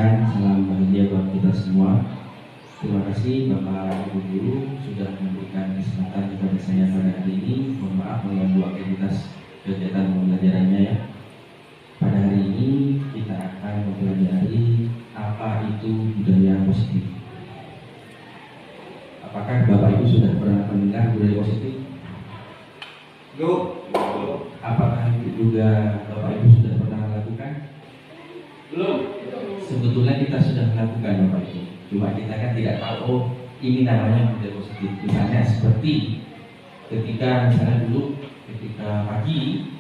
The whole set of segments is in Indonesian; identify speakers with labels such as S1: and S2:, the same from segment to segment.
S1: kebaikan, salam bahagia buat kita semua. Terima kasih Bapak Ibu Guru sudah memberikan kesempatan kepada saya pada hari ini. Mohon maaf mengganggu aktivitas kegiatan pembelajarannya ya. Pada hari ini kita akan mempelajari apa itu budaya positif. Apakah Bapak Ibu sudah pernah mendengar budaya positif? Apakah juga Bapak Ibu sudah pernah melakukan?
S2: Belum.
S1: Sebetulnya kita sudah melakukan Bapak Ibu. Cuma kita kan tidak tahu, oh ini namanya budaya positif. Misalnya seperti ketika misalnya dulu ketika pagi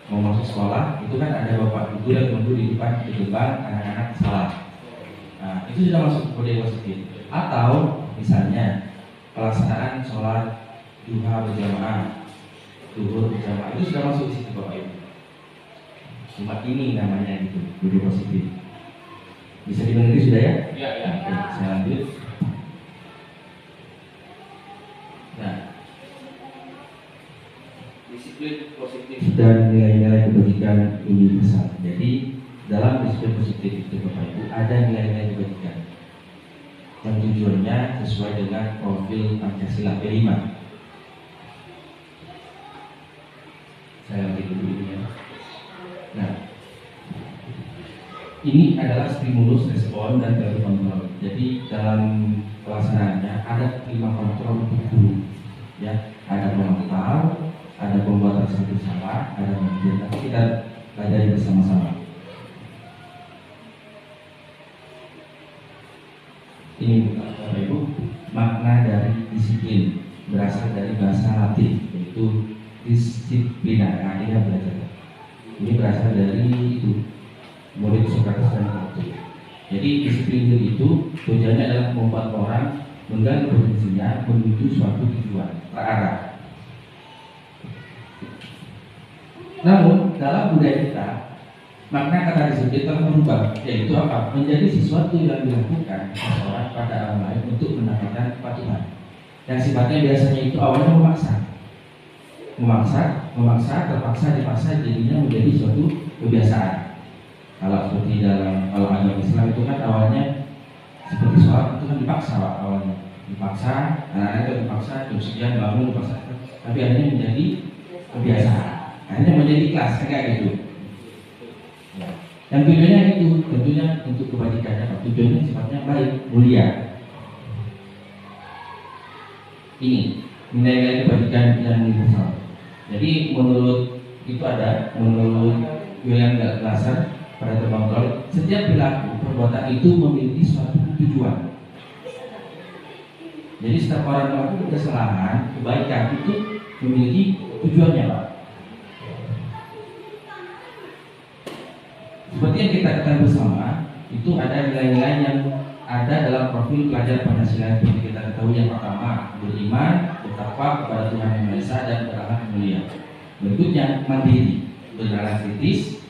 S1: mau masuk sekolah, itu kan ada bapak guru yang menunggu di depan di gerbang anak-anak salat. Nah, itu sudah masuk budaya positif. Atau misalnya pelaksanaan sholat duha berjamaah, zuhur berjamaah, itu sudah masuk di situ Bapak Ibu. Cuma ini namanya gitu budaya positif. Bisa dimengerti sudah ya?
S2: Ya.
S1: Oke, saya lanjut. Nah,
S2: Disiplin positif.
S1: dan nilai-nilai kebajikan ini besar. Jadi dalam disiplin positif itu Bapak Ibu ada nilai-nilai kebajikan yang tujuannya sesuai dengan profil Pancasila P5. Saya lanjut dulu ini ya. Nah, ini adalah stimulus, respon, dan teori kontrol. Jadi dalam pelaksanaannya ada 5 kontrol guru, ya. Ada pengontrol, ada pembuatan satu salah, ada manajer. Nanti kita pelajari bersama-sama. Ini Bapak Ibu, makna dari disiplin berasal dari bahasa Latin, yaitu disiplina. Nah, ini belajar. Ini berasal dari itu. Murid Sokrates dan Plato. Jadi disiplin itu tujuannya adalah membuat orang menggali potensinya menuju suatu tujuan terarah. Namun dalam budaya kita makna kata disiplin telah berubah, yaitu apa? Menjadi sesuatu yang dilakukan seseorang pada orang lain untuk mendapatkan kepatuhan. Yang sifatnya biasanya itu awalnya memaksa, terpaksa, dipaksa, jadinya menjadi suatu kebiasaan. Kalau seperti dalam agama Islam itu kan awalnya seperti sholat itu kan dipaksa awalnya, anak-anak itu dipaksa, jam sekian bangun dipaksa, tapi akhirnya menjadi kebiasaan, akhirnya menjadi kelas kayak gitu. Yang tujuannya itu tentunya untuk kebajikannya, tujuannya sifatnya baik, mulia. Ini nilai-nilai kebajikan yang universal. Jadi menurut William Glasser pada terkontrol, setiap perilaku perbuatan itu memiliki suatu tujuan. Jadi setiap orang melakukan kesalahan, kebaikan itu memiliki tujuannya, Pak. Seperti yang kita ketahui bersama, itu ada nilai-nilai yang ada dalam profil pelajar Pancasila. Seperti kita ketahui, yang pertama beriman, bertakwa kepada Tuhan Yang Maha Esa, dan berakhlak mulia. Berikutnya mandiri, bernalar kritis,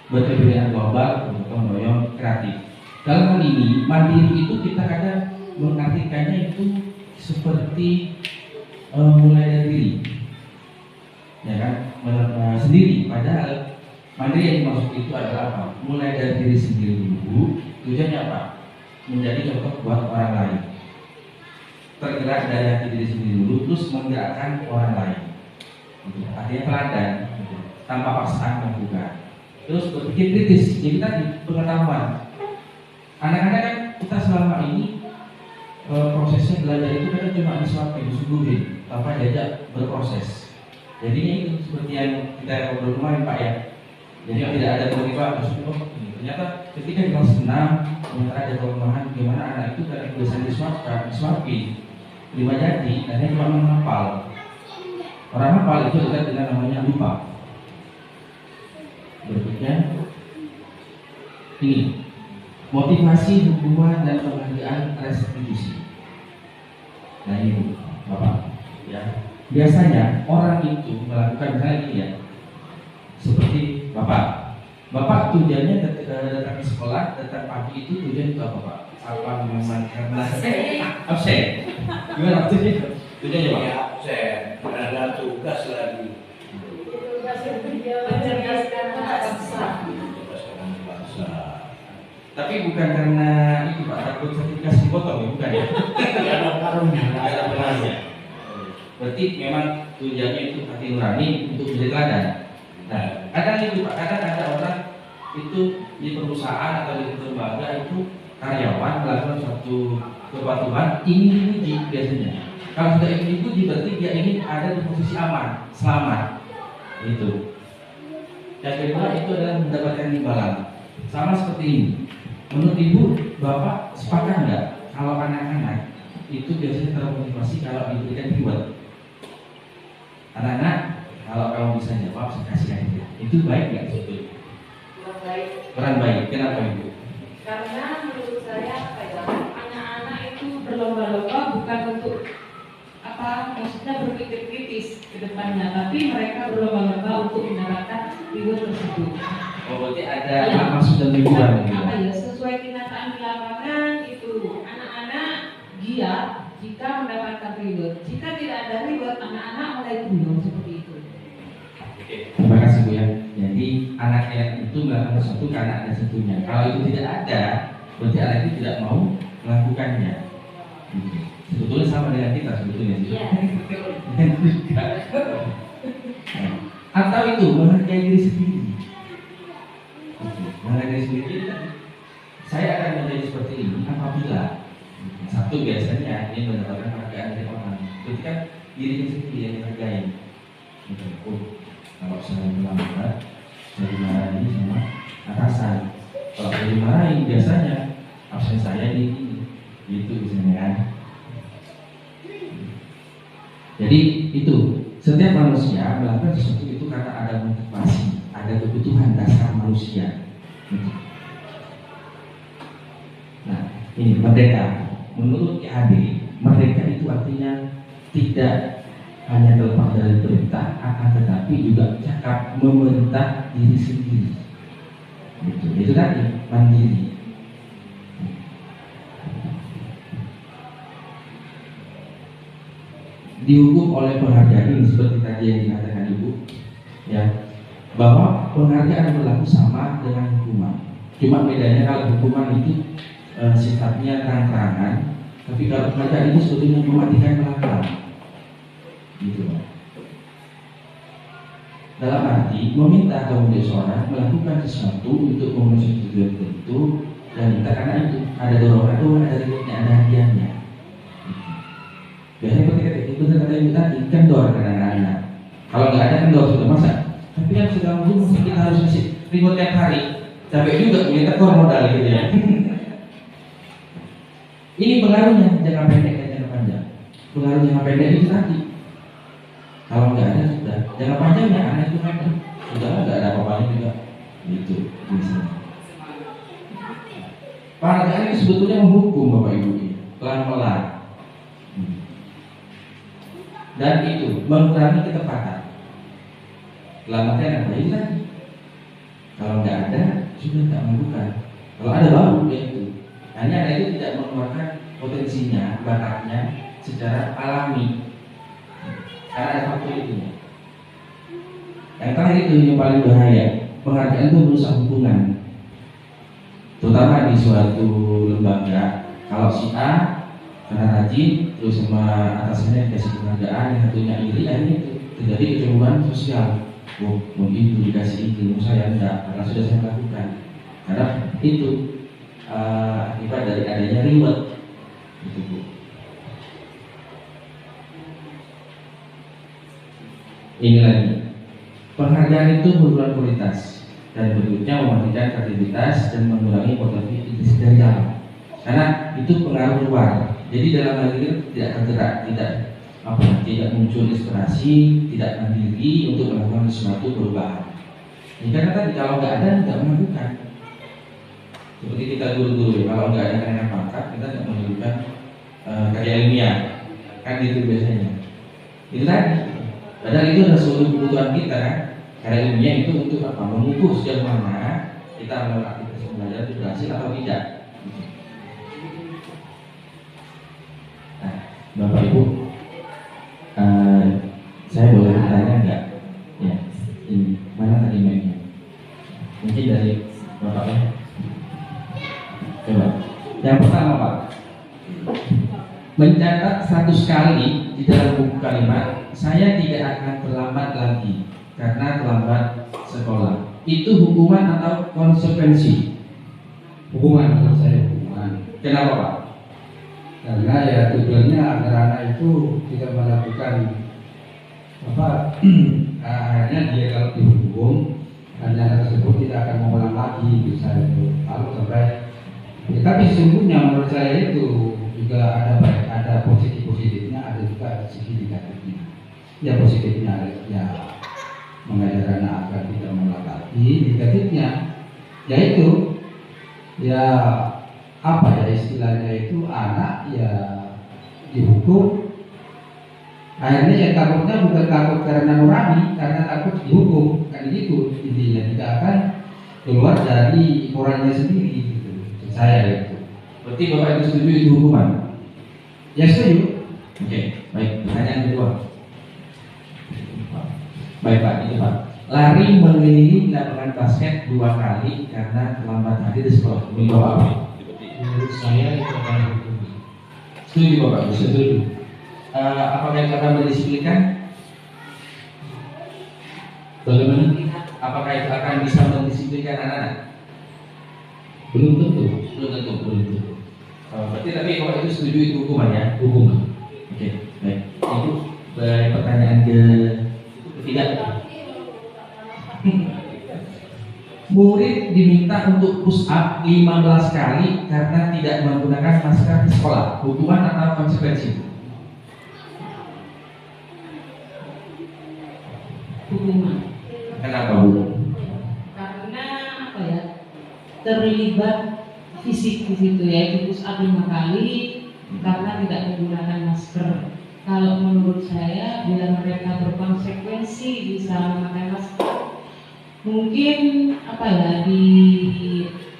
S1: berkepribadian global, bergotong royong, kreatif. Dalam hal ini, mandiri itu kita kadang mengartikannya itu seperti mulai dari diri, ya kan, sendiri. Padahal mandiri yang dimaksud itu adalah apa? Mulai dari diri sendiri dulu. Tujuannya apa? Menjadi contoh buat orang lain. Tergerak dari hati diri sendiri dulu, terus menggerakkan orang lain. Artinya teladan, tanpa paksaan melakukan. Terus berpikir kritis, jadi tadi pengetahuan. Anak-anak kan kita selama ini prosesnya belajar itu kan cuma disuguhin, tanpa diajak berproses. Jadinya itu seperti yang kita ngobrol kemarin Pak ya. Jadi tidak ada motivasi. Ternyata ketika di kelas 6 ternyata ada kelemahan gimana anak itu dari kebiasaan disuapin 5 jadi, dan cuma menghafal. Orang hafal itu dekat dengan namanya lupa. Berikutnya ini motivasi, hukuman, dan penghargaan restitusi. Nah ini Bapak ya, biasanya orang itu melakukan hal ini ya, seperti Bapak tujuannya datang ke sekolah, datang pagi itu tujuan itu apa Pak? Apa memang karena absen? Gimana tujuannya? Tujuannya Pak?
S2: Absen, ada tugas lagi.
S1: Tapi bukan karena itu Pak, takut sertifikasi dipotong ya, bukan ya?
S2: Tidak ada pengaruhnya.
S1: Tidak ada pengaruhnya. Berarti memang tujuannya itu hati nurani untuk menjadi teladan. Nah, kadang itu Pak, kadang ada orang itu di perusahaan atau di lembaga itu karyawan melakukan suatu kepatuhan ingin dipuji biasanya. Kalau sudah ingin dipuji berarti dia ingin ada di posisi aman, selamat. Itu. Yang kedua itu adalah mendapatkan imbalan. Sama seperti ini. Menurut Ibu, Bapak sepakat nggak kalau anak-anak itu biasanya termotivasi kalau diberikan reward? Anak-anak, kalau kamu bisa jawab, saya kasih aja. Itu baik nggak sebetulnya?
S3: Kurang baik.
S1: Kurang baik. Kenapa Ibu?
S3: Karena menurut saya apa ya, anak-anak itu berlomba-lomba bukan untuk apa, maksudnya berpikir kritis ke depannya, tapi mereka berlomba-lomba untuk mendapatkan reward tersebut.
S1: Oh, berarti ada maksud dan tujuan gitu.
S3: Apa ya, sesuai kenyataan di lapangan itu anak-anak giat jika mendapatkan reward. Jika tidak ada reward, anak-anak mulai gunung seperti itu.
S1: Oke, terima kasih Bu ya. Jadi anaknya itu melakukan sesuatu karena ada satunya. Kalau itu tidak ada, berarti anak itu tidak mau melakukannya. Sebetulnya sama dengan kita sebetulnya.
S3: Iya.
S1: Atau itu menghargai diri sendiri. Menghargai sendiri, saya akan menjadi seperti ini apabila satu biasanya ini mendapatkan penghargaan dari orang. Ketika dirinya sendiri yang dihargai. Kalau saya melanggar, saya dimarahi sama atasan. Kalau saya dimarahi biasanya absen saya di itu biasanya kan. Jadi itu setiap manusia melakukan sesuatu itu karena ada motivasi, ada kebutuhan dasar manusia. Nah, ini merdeka. Menurut IHB, merdeka itu artinya tidak hanya terlepas dari perintah, akan tetapi juga cakap memerintah diri sendiri. Itu tadi mandiri. Dihukum oleh penghargaan ini seperti tadi yang dikatakan Ibu, ya, bahwa penghargaan berlaku sama dengan hukuman. Cuma bedanya kalau hukuman itu sifatnya terang-terangan, tapi kalau penghargaan itu sebetulnya mematikan pelakon. Gitu. Dalam arti meminta kemudian seorang melakukan sesuatu untuk memenuhi tujuan tertentu dan karena itu ada dorongan, ada rewardnya, ada hadiahnya. Biasanya ketika itu benar kata Ibu tadi, kendor kadang-kadang. Kalau nggak ada kendor sudah masa. Tapi kan sudah mungkin kita harus kasih reward tiap hari. Capek juga punya tekor modal gitu ya. Ini pengaruhnya jangka pendek dan jangka panjang. Pengaruh jangka pendek itu tadi. Kalau nggak ada sudah. Jangka panjangnya anak itu kan sudah nggak ada apa-apanya juga. Itu misalnya. Penghargaan ini sebetulnya menghukum Bapak Ibu ini pelan-pelan. Dan itu mengurangi ketepatan. Dalam artian apa? Itu tadi. Kalau nggak ada, sudah nggak melakukan. Kalau ada baru ya itu. Hanya ada itu tidak mengeluarkan potensinya, bakatnya secara alami. Karena ada faktor itu. Yang terakhir itu yang paling bahaya. Penghargaan itu merusak hubungan. Terutama di suatu lembaga. Kalau si A karena rajin, terus sama atasannya dikasih penghargaan, yang satunya iri, akhirnya itu terjadi kecemburuan sosial. Oh, mungkin itu dikasih itu, saya enggak, karena sudah saya lakukan. Karena itu akibat dari adanya reward. Itu Bu. Ini lagi, penghargaan itu menurunkan kualitas dan berikutnya mematikan kreativitas dan mengurangi potensi dari dalam. Karena itu pengaruh luar. Jadi dalam hal ini tidak tergerak, tidak muncul inspirasi, tidak mandiri untuk melakukan sesuatu perubahan. Karena tadi kalau nggak ada, tidak melakukan. Seperti kita guru-guru, kalau nggak ada kenaikan pangkat, kita tidak menunjukkan karya ilmiah, kan gitu biasanya. Itu tadi. Padahal itu adalah suatu kebutuhan kita kan. Karya ilmiah itu untuk apa? Mengukur sejauh mana kita melakukan aktivitas belajar itu berhasil atau tidak. Bapak Ibu, saya boleh bertanya enggak? Ya, ini mana tadi mic-nya? Mungkin dari Bapak ya. Yang pertama Pak, mencatat 100 kali di dalam buku kalimat saya tidak akan terlambat lagi karena terlambat sekolah. Itu hukuman atau konsekuensi?
S4: Hukuman, menurut saya hukuman.
S1: Kenapa Pak?
S4: Karena ya tujuannya agar anak itu tidak melakukan akhirnya dia kalau dihukum anak tersebut tidak akan mengulang lagi, bisa itu kalau sampai ya, tapi sesungguhnya menurut saya itu juga ada positifnya, ada juga sisi negatifnya. Ya positifnya ya mengajar anak agar tidak mengulang lagi, negatifnya yaitu ya apa ya istilahnya itu anak ya dihukum akhirnya ya takutnya bukan takut karena nurani, karena takut dihukum kan gitu, intinya tidak akan keluar dari orangnya sendiri gitu. Saya itu.
S1: Berarti Bapak itu setuju itu hukuman?
S4: Ya setuju.
S1: Oke, baik. Pertanyaan kedua. Baik Pak, itu Pak. Lari mengelilingi lapangan basket 2 kali karena terlambat hadir di sekolah. Menurut Bapak apa?
S4: Menurut saya itu adalah hukuman.
S1: Setuju Bapak?
S4: Setuju.
S1: Apakah itu akan mendisiplinkan? Bagaimana? Apakah itu akan bisa mendisiplinkan anak-anak?
S4: Belum tentu.
S1: Belum tentu. Berarti tapi Bapak itu setuju itu hukuman ya?
S4: Hukuman.
S1: Oke, baik. Itu pertanyaan ketiga. Murid diminta untuk push up 15 kali karena tidak menggunakan masker di sekolah. Hukuman atau konsekuensi?
S3: Hukuman.
S1: Kenapa Bu?
S3: Karena apa ya? Terlibat fisik di situ ya, push up 5 kali karena tidak menggunakan masker. Kalau menurut saya bila mereka berkonsekuensi bisa memakai masker, mungkin apa ya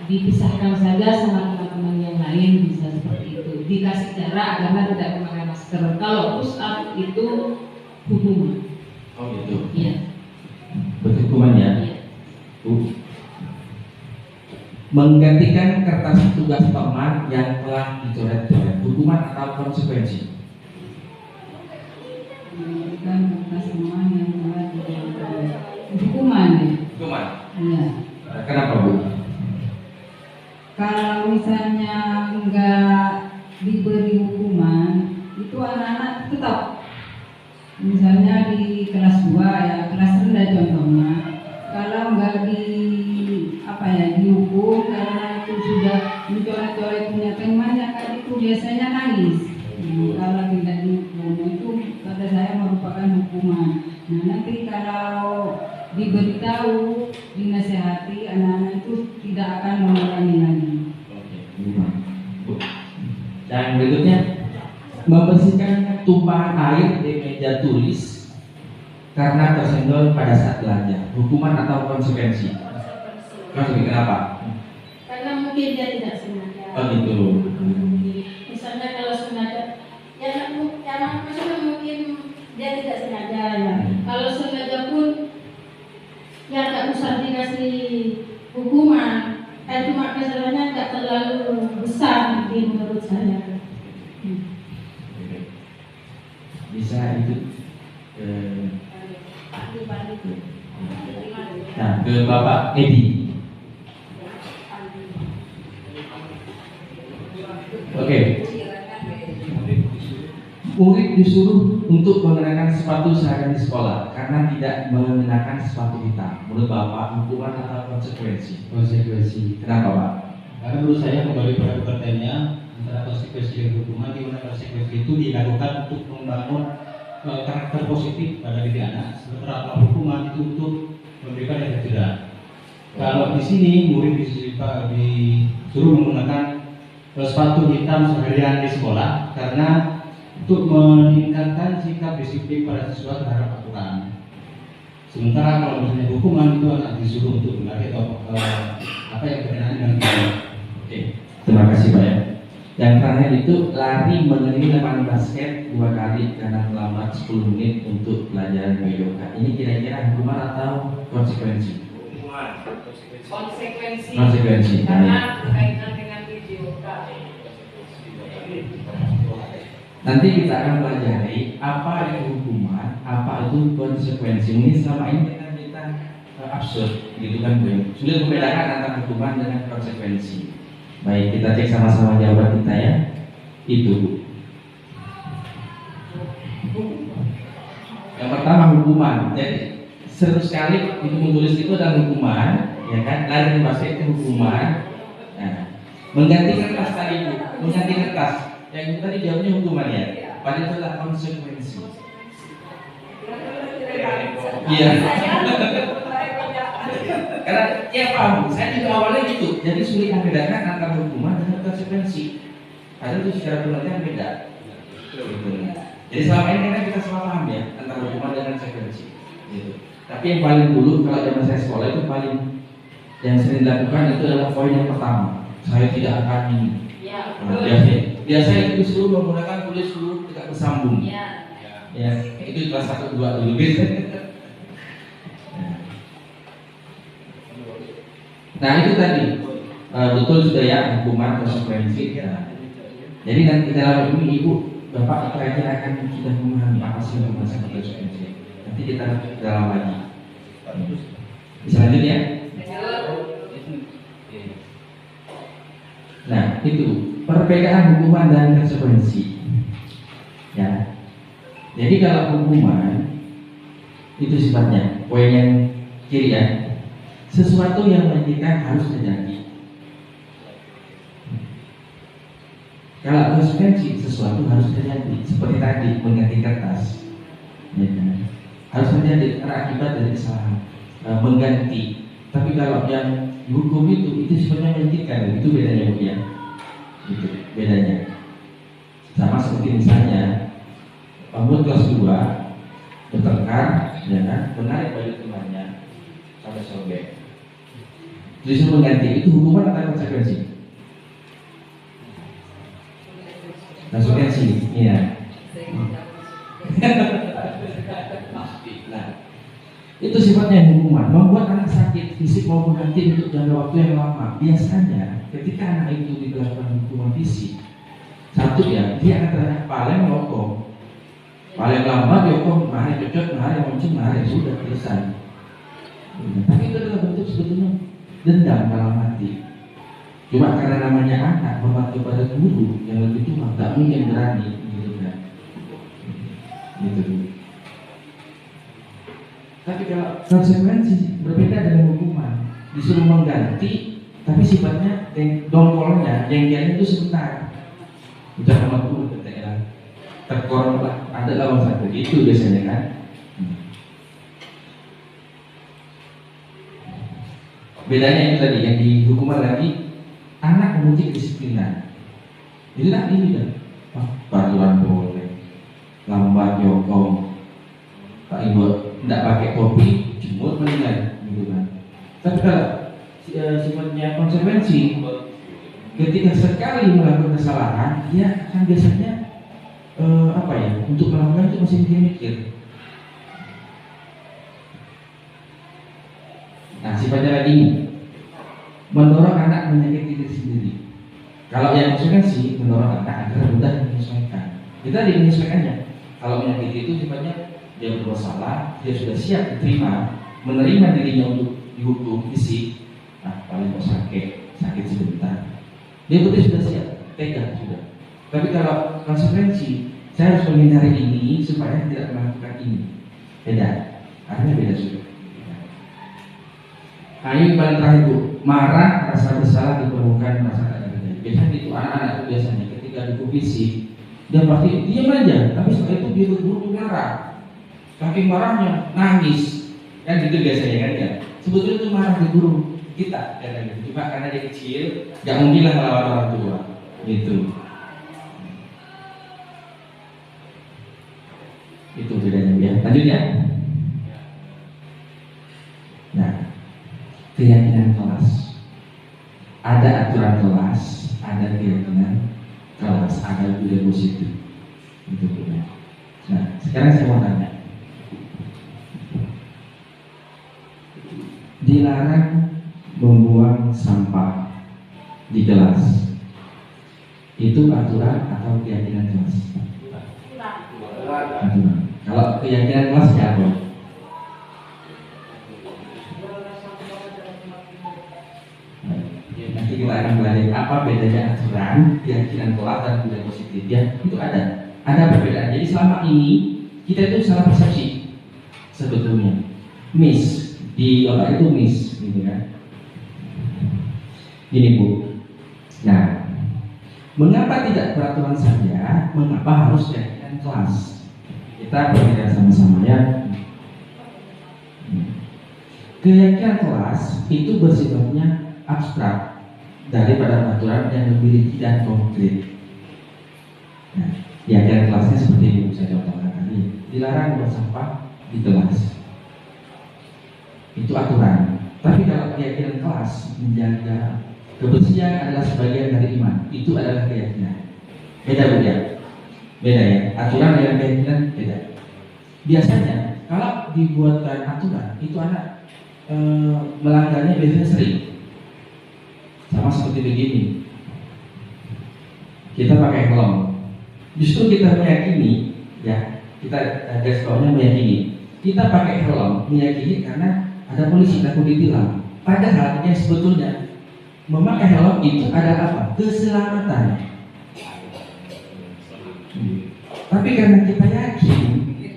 S3: dipisahkan saja sama teman-teman yang lain, bisa seperti itu, dikasih jarak karena tidak memakai masker. Kalau push up itu hukuman.
S1: Oh gitu.
S3: Iya.
S1: Hukuman ya.
S3: Iya.
S1: Menggantikan kertas tugas teman yang telah dicoret-coret. Hukuman atau konsekuensi?
S5: Menggantikan kertas teman yang telah dicoret. Hukuman ya.
S1: Hukuman.
S5: Iya.
S1: Kenapa Bu?
S5: Kalau misalnya enggak diberi hukuman, itu anak-anak tetap misalnya di kelas 2 ya, kelas rendah contohnya, kalau enggak dihukum karena itu sudah mencoret-coret punya temannya kan itu biasanya nangis. Kalau tidak dihukum itu pada saya merupakan hukuman. Nah nanti kalau diberitahu, dinasehati, anak-anak itu tidak akan mengulangi lagi.
S1: Dan berikutnya, membersihkan tumpahan air di meja tulis karena tersenggol pada saat belajar. Hukuman atau konsekuensi? Konsekuensi kenapa?
S6: Karena mungkin dia tidak sengaja.
S1: Oh gitu.
S6: Misalnya kalau sengaja, ya maksudnya mungkin dia tidak sengaja ya. Kalau sengaja pun, ya nggak usah dikasih hukuman. Cuma kesalahannya nggak terlalu besar menurut saya.
S1: Bisa itu. Nah, ke Bapak Edi. Oke. Murid disuruh untuk mengenakan sepatu seharian di sekolah karena tidak mengenakan sepatu hitam. Menurut Bapak, hukuman atau konsekuensi?
S4: Konsekuensi.
S1: Kenapa Pak?
S4: Karena menurut saya kembali pada pertanyaannya antara konsekuensi dan hukuman, di mana konsekuensi itu dilakukan untuk membangun karakter positif pada diri anak, sementara kalau hukuman itu untuk memberikan efek jerah. Kalau di sini murid disuruh menggunakan sepatu hitam seharian di sekolah karena untuk meningkatkan sikap disiplin pada siswa terhadap aturan. Sementara kalau misalnya hukuman itu anak disuruh untuk berlari atau apa yang berkenaan dengan itu.
S1: Oke, terima kasih Pak ya. Yang terakhir itu lari mengelilingi lapangan basket 2 kali karena terlambat 10 menit untuk pelajaran yoga. Ini kira-kira hukuman atau konsekuensi?
S2: Hukuman.
S3: Konsekuensi.
S1: Konsekuensi.
S3: Karena berkaitan dengan video.
S1: Nanti kita akan pelajari apa itu hukuman, apa itu konsekuensi. Ini selama ini kan kita absurd, gitu kan, Bu. Sulit membedakan antara hukuman dengan konsekuensi. Baik, kita cek sama-sama jawaban kita ya. Itu, Bu. Yang pertama hukuman. Jadi seru sekali itu menulis itu adalah hukuman, ya kan? Lari bahasa itu hukuman. Nah, mengganti kertas tadi, Bu. Mengganti kertas. Yang itu tadi jawabnya hukuman ya. Padahal itu adalah konsekuensi. Iya. Karena ya paham, saya juga awalnya gitu. Jadi sulit membedakan antara hukuman dengan konsekuensi. Padahal itu secara pengertian beda. Gitu. Jadi selama ini kan kita salah paham ya antara hukuman dan konsekuensi. Gitu. Tapi yang paling dulu kalau zaman saya sekolah itu paling yang sering dilakukan itu adalah poin yang pertama. Saya tidak akan ini. Biasanya itu disuruh menggunakan tulis huruf tidak bersambung. Ya, itu kelas 1, 2 dulu biasanya. Nah itu tadi betul sudah ya hukuman konsekuensi. Jadi nanti dalam ini Ibu Bapak kira-kira akan sudah memahami apa sih hukuman sama konsekuensi. Nanti kita dalam lagi. Bisa lanjut ya? Nah itu perbedaan hukuman dan konsekuensi. Ya. Jadi kalau hukuman itu sifatnya poin yang kiri ya. Sesuatu yang menyedihkan harus terjadi. Kalau konsekuensi sesuatu harus terjadi. Seperti tadi mengganti kertas, ya kan? Harus terjadi karena akibat dari kesalahan mengganti. Tapi kalau yang hukum itu sifatnya menyedihkan, itu bedanya Bu ya. Itu bedanya. Sama seperti misalnya pembuat kelas 2 bertengkar, ya kan? Menarik baju temannya sampai sobek. Disuruh mengganti, itu hukuman atau konsekuensi? Konsekuensi, iya. Nah, itu sifatnya hukuman, membuat anak sakit fisik maupun hati untuk jangka waktu yang lama. Biasanya, ketika anak itu dilakukan hukuman fisik, satu ya, dia akan terlihat paling melokong, paling lama dia kok mari cocok, mari muncul, mari sudah selesai. Tapi itu adalah bentuk sebetulnya dendam dalam hati. Cuma karena namanya anak membantu pada guru yang lebih tua, tak mungkin berani gitu kan. Gitu. Tapi kalau konsekuensi berbeda dengan hukuman, disuruh mengganti, tapi sifatnya dongkolnya, jengkelnya itu sebentar. Udah sama guru katanya, terkorong lah, ada lawan satu itu biasanya kan. Bedanya itu tadi yang di hukuman lagi anak memuji kedisiplinan. Jadi tadi kan, peraturan boleh, lambat nyokong, tak ibu tidak pakai kopi, jemur menilai, gitu kan. Tapi kalau sifatnya konsekuensi, ketika sekali melakukan kesalahan, dia kan biasanya apa ya? Untuk melakukan itu masih mikir. Nah, sifatnya lagi ini mendorong anak menyakiti diri sendiri. Kalau yang konsekuensi mendorong anak agar mudah menyesuaikan. Kita menyesuaikannya. Kalau menyakiti itu sifatnya dia berbuat salah, dia sudah siap diterima, menerima dirinya untuk dihukum fisik. Nah, paling mau sakit sebentar. Dia betul sudah siap, tega sudah. Tapi kalau konsekuensi, saya harus menghindari ini supaya tidak melakukan ini. Beda, artinya beda sudah. Nah ini paling terakhir Bu, marah, rasa bersalah diperlukan rasa tak terjadi. Biasanya itu anak-anak itu biasanya ketika dihukum fisik, dia pasti diam aja, tapi setelah itu dia berburu marah, saking marahnya nangis, kan gitu biasanya kan ya. Sebetulnya itu marah di guru kita, kan gitu. Cuma karena dia kecil, nggak mungkin lah melawan orang tua, gitu. Itu bedanya ya. Lanjut ya. Nah. Keyakinan kelas, ada aturan kelas, ada keyakinan kelas, ada budaya positif. Itu benar. Nah, sekarang saya mau tanya, dilarang membuang sampah di kelas, itu aturan atau keyakinan kelas? Aturan. Kalau keyakinan kelas ya apa? Nanti kita akan belajar apa bedanya aturan, keyakinan kelas dan budaya positif ya. Itu ada perbedaan. Jadi selama ini kita itu salah persepsi sebetulnya, miss di otak itu miss, gitu kan? Gini Bu. Nah, mengapa tidak peraturan saja? Mengapa harus keyakinan kelas? Kita berbeda sama-sama ya. Keyakinan kelas itu bersifatnya abstrak daripada peraturan yang lebih rinci dan konkret. Nah, keyakinan kelasnya seperti yang saya contohkan tadi, dilarang buang sampah di kelas. Itu aturan. Tapi kalau keyakinan kelas menjaga kebersihan adalah sebagian dari iman, itu adalah keyakinan. Beda Bu ya? Beda ya. Aturan dengan keyakinan beda. Biasanya kalau dibuatkan aturan, itu anak melanggarnya biasanya sering. Sama seperti begini. Kita pakai helm. Justru kita meyakini, ya, kita garis bawahnya meyakini. Kita pakai helm meyakini karena ada polisi takut ditilang. Padahal yang sebetulnya memakai helm itu adalah apa? Keselamatan. Tapi karena kita yakin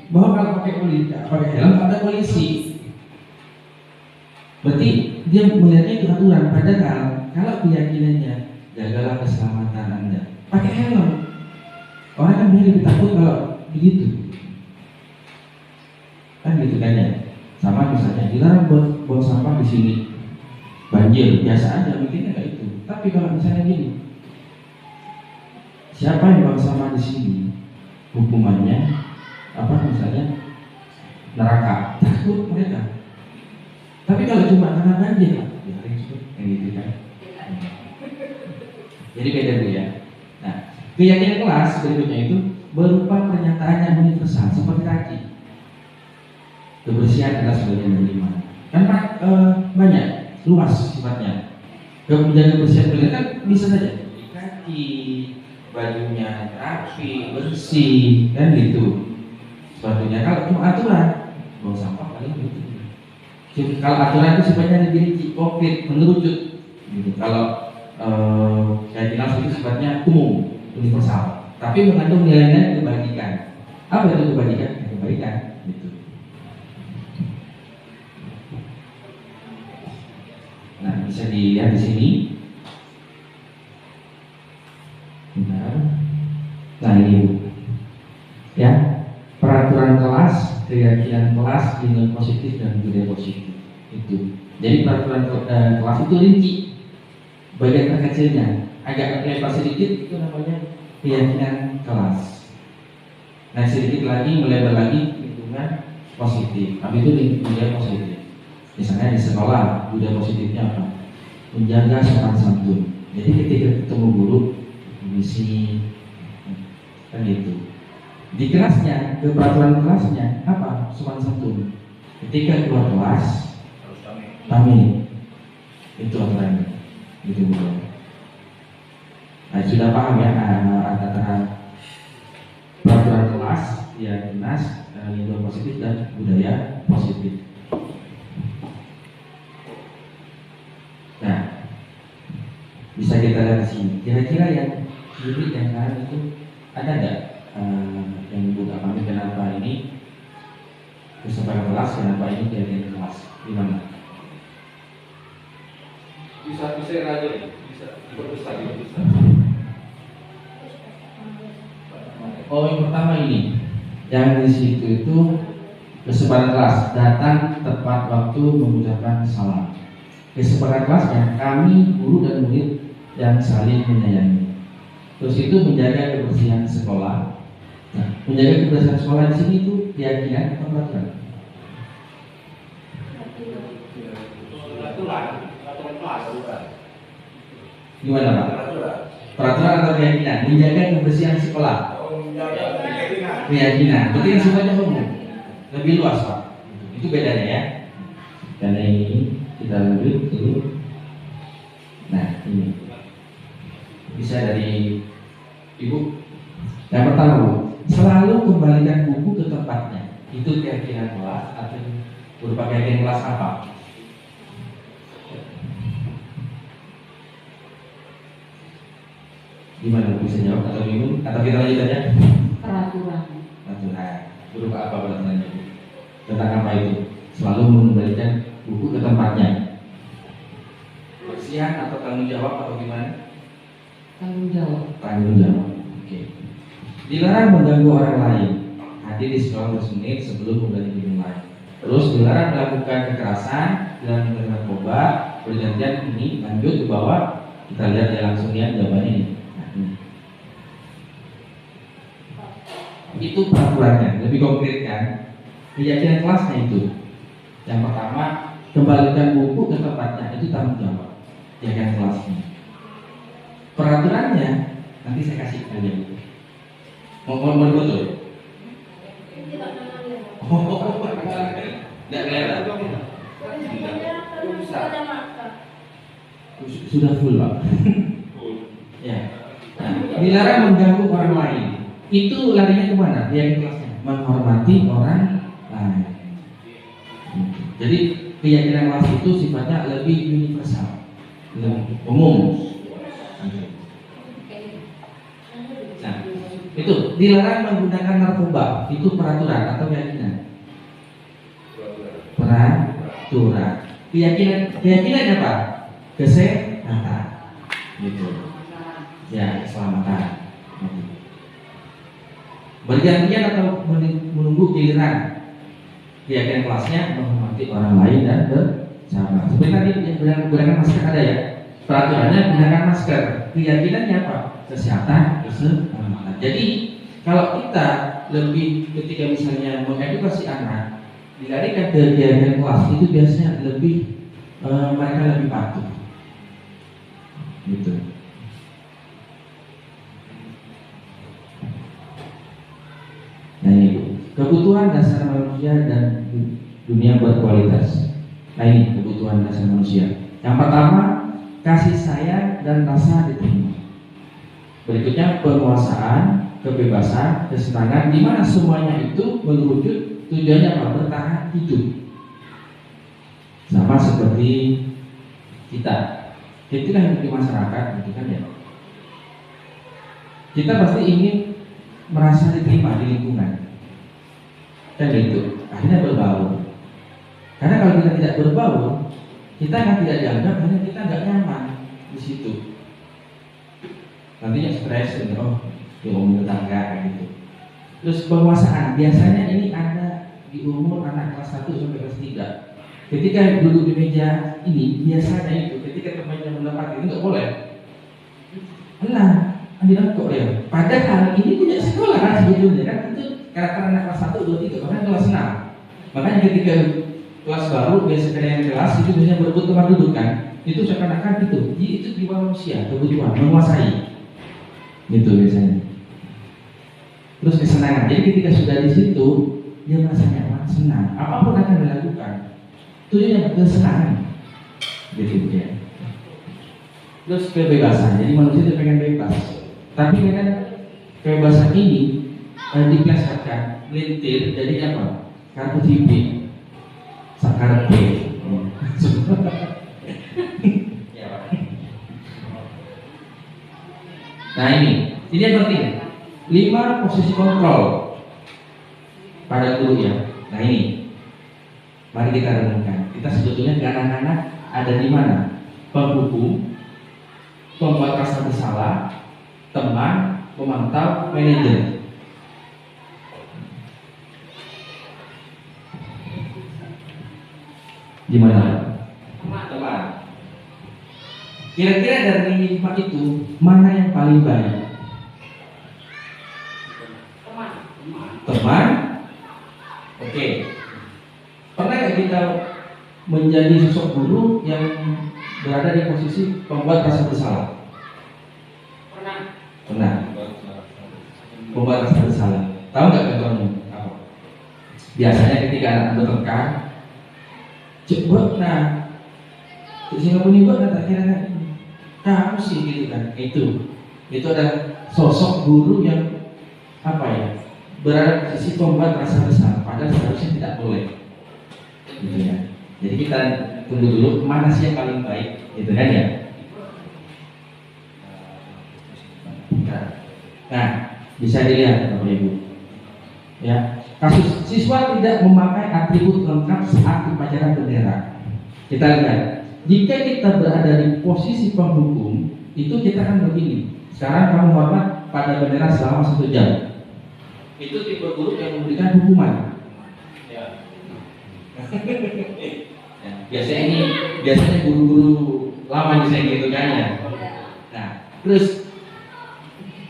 S1: bahwa kalau pakai helm ada polisi, berarti dia melihatnya itu aturan. Padahal kalau keyakinannya jagalah keselamatan Anda, pakai helm. Orang kan lebih takut kalau begitu, kan gitu kan ya. Sama misalnya dilarang buang sampah di sini, banjir, biasa aja mikirnya kayak itu. Tapi kalau misalnya gini, siapa yang buang sampah di sini, hukumannya apa misalnya neraka, takut mereka. Tapi kalau cuma karena banjir, ya kayak gitu kan. Jadi beda Bu ya. Nah, keyakinan kelas berikutnya itu berupa pernyataan yang universal seperti tadi. Kebersihan adalah sebagian dari iman. Kan banyak, luas sifatnya. Menjaga kebersihan kulit kan bisa saja di kaki, bajunya rapi, bersih, kan gitu. Sepatunya kalau cuma aturan, buang sampah paling gitu. Kalau aturan itu sifatnya lebih rinci, konkret, mengerucut. Gitu. Kalau keyakinan itu sifatnya umum, universal. Tapi mengandung nilai-nilai kebajikan. Apa itu kebajikan? Kebaikan. Gitu. Nah, bisa dilihat di sini. Bentar. Nah ini Bu. Ya, peraturan kelas, keyakinan kelas, nilai positif dan budaya positif. Itu. Jadi peraturan kelas itu rinci. Bagian terkecilnya, agak lebar sedikit itu namanya keyakinan kelas. Nah sedikit lagi, melebar lagi lingkungan positif. Tapi itu budaya positif. Misalnya di sekolah, budaya positifnya apa? Menjaga sopan santun. Jadi ketika ketemu guru, misi, kan gitu. Di kelasnya, ke peraturan kelasnya apa? Sopan santun. Ketika keluar kelas,
S2: Harus
S1: pamit. Itu aturannya. Gitu Bu. Nah sudah paham ya antara peraturan kelas, ya dinas, lingkungan positif dan budaya positif. Nah, bisa kita lihat di sini. Kira-kira yang kiri yang kanan itu ada nggak yang Ibu nggak pahami kenapa ini kesempatan kelas, kenapa ini keyakinan kelas? Gimana?
S2: bisa aja, bisa diperbesar.
S1: Oh, yang pertama ini, yang di situ itu kesempatan kelas, datang tepat waktu mengucapkan salam. Kesepakatan kelasnya kami guru dan murid yang saling menyayangi. Terus itu menjaga kebersihan sekolah. Nah, menjaga kebersihan sekolah di sini itu keyakinan atau peraturan?
S2: Peraturan kelas bukan.
S1: Gimana Pak?
S2: Peraturan.
S1: Peraturan atau keyakinan? Menjaga kebersihan sekolah. Keyakinan. Berarti yang sifatnya umum, lebih luas Pak. Itu bedanya ya. Dan ini kita lanjut dulu. Nah ini bisa dari Ibu. Yang pertama Bu, selalu kembalikan buku ke tempatnya. Itu keyakinan kelas atau berupa keyakinan kelas apa? Gimana, bisa jawab atau bingung? Atau kita lanjut aja?
S3: Peraturan.
S1: Peraturan. Berupa apa peraturannya? Tentang apa itu? Selalu mengembalikan buku ke tempatnya. Kebersihan atau tanggung jawab atau gimana?
S3: Tanggung jawab.
S1: Tanggung jawab. Oke. Dilarang mengganggu orang lain. Hadir di sekolah 10 menit sebelum kembali dimulai. Terus dilarang melakukan kekerasan dan narkoba. Perjanjian ini lanjut ke bawah. Kita lihat ya langsung ya jawabannya ini. Itu peraturannya, lebih konkret kan? Keyakinan kelasnya itu. Yang pertama, kembalikan buku ke tempatnya, itu tanggung jawab. Keyakinan kelasnya. Peraturannya nanti saya kasih kalian. Mau betul? Tidak kelihatan. Sudah full Pak. Ya. Nah, dilarang mengganggu orang lain. Itu larinya kemana? Dia kelasnya menghormati orang lain. Jadi keyakinan kelas itu sifatnya lebih universal, lebih umum. Nah, itu dilarang menggunakan narkoba. Itu peraturan atau keyakinan? Peraturan. Keyakinan apa? Kesehatan. Gitu. Ya, keselamatan. Bergantian atau menunggu giliran. Keyakinan kelasnya menghormati orang lain dan bersama. Seperti tadi yang gunakan masker ada ya. Peraturannya gunakan masker. Keyakinannya apa? Kesehatan, keselamatan. Jadi kalau kita lebih ketika misalnya mengedukasi anak dilarikan ke keyakinan kelas itu biasanya lebih mereka lebih patuh. Gitu. Nah ini kebutuhan dasar manusia dan dunia berkualitas. Nah ini kebutuhan dasar manusia. Yang pertama, kasih sayang dan rasa diterima. Berikutnya penguasaan, kebebasan, kesenangan, di mana semuanya itu merujuk tujuannya apa? Bertahan hidup. Sama seperti kita kan hidup di masyarakat, gitu kan ya. Kita pasti ingin merasa diterima di lingkungan, kan gitu. Akhirnya berbaur. Karena kalau kita tidak berbaur, kita akan tidak dianggap, karena kita nggak nyaman di situ. Nantinya stres, oh, diomongin tetangga gitu. Terus penguasaan, biasanya ini ada di umur anak kelas 1 sampai kelas 3. Ketika duduk di meja ini, biasanya itu ketika temannya mendapat itu nggak boleh. Bilang kok ya, padahal ini punya sekolah kan sebetulnya kan itu karakter anak kelas 1, 2, 3 bahkan kelas 6. Makanya ketika kelas baru biasanya yang kelas itu biasanya berebut tempat duduk kan, itu seakan-akan itu jiwa manusia, kebutuhan menguasai, gitu biasanya. Terus kesenangan, jadi ketika sudah di situ dia merasa nyaman, senang, apapun akan dilakukan, tujuannya kesenangan, gitu ya. Terus kebebasan, jadi manusia itu pengen bebas. Tapi kan kebebasan ini diplesetkan, melintir, jadi apa? Kartu TV, sakar P. Nah ini yang penting. 5 posisi kontrol pada guru ya. Nah ini, mari kita renungkan. Kita sebetulnya anak-anak ada di mana? Penghukum, pembuat rasa bersalah, teman, pemantau, manajer. Di mana? Teman. Kira-kira dari 5 itu mana yang paling baik? Teman. Oke. Pernah nggak kita menjadi sosok guru yang berada di posisi pembuat rasa bersalah? Pernah. Pembuat rasa bersalah. Tahu nggak contohnya? Apa? Biasanya ketika anak bertengkar, cepet nah, sehingga menimbul tak kira kamu sih gitu kan? Itu ada sosok guru yang apa ya? berada di posisi pembuat rasa bersalah, padahal seharusnya tidak boleh, gitu ya. Jadi kita tunggu dulu mana sih yang paling baik, gitu kan ya. Nah, bisa dilihat Bapak Ibu, ya, kasus siswa tidak memakai atribut lengkap saat upacara bendera. Kita lihat, jika kita berada di posisi penghukum, itu kita kan begini. Sekarang kamu hormat pada bendera selama 1 jam. Itu tipe guru yang memberikan hukuman. Ya. Biasanya guru-guru lama bisa gitu kan ya. Nah, terus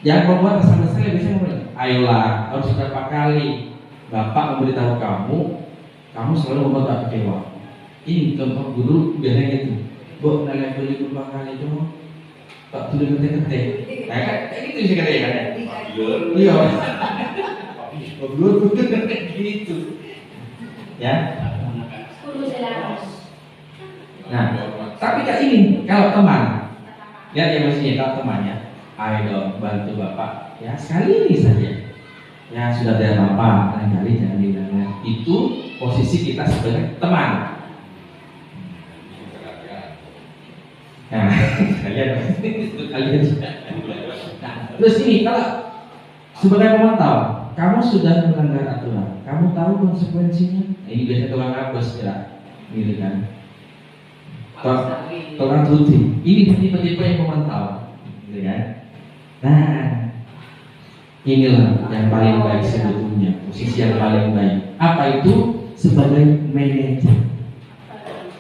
S1: yang membuat rasa bersalah biasanya ngomong, ayolah, harus berapa kali Bapak memberitahu kamu selalu membuat Bapak kecewa. Ini contoh guru biasanya gitu. Bu, nanya beli berapa kali itu, Pak tulis ketik-ketik. Kayak gitu sih katanya kan? Iya. Guru gitu. Ya. Nah, tapi kayak ini kalau teman, lihat ya maksudnya kalau temannya, ayo dong bantu Bapak, ya sekali ini saja. Ya sudah tidak apa-apa, lain-kali jangan diulang. Itu posisi kita sebagai teman. Nah, kalian juga. Nah, terus ini kalau sebagai pemantau, kamu sudah melanggar aturan, kamu tahu konsekuensinya. Nah, ini biasanya tukang ngabes ya, gitu kan. Tukang rutin. Ini tipe-tipe yang memantau, gitu kan. Nah, inilah yang paling baik sebetulnya, posisi yang paling baik. Apa itu? Sebagai manajer.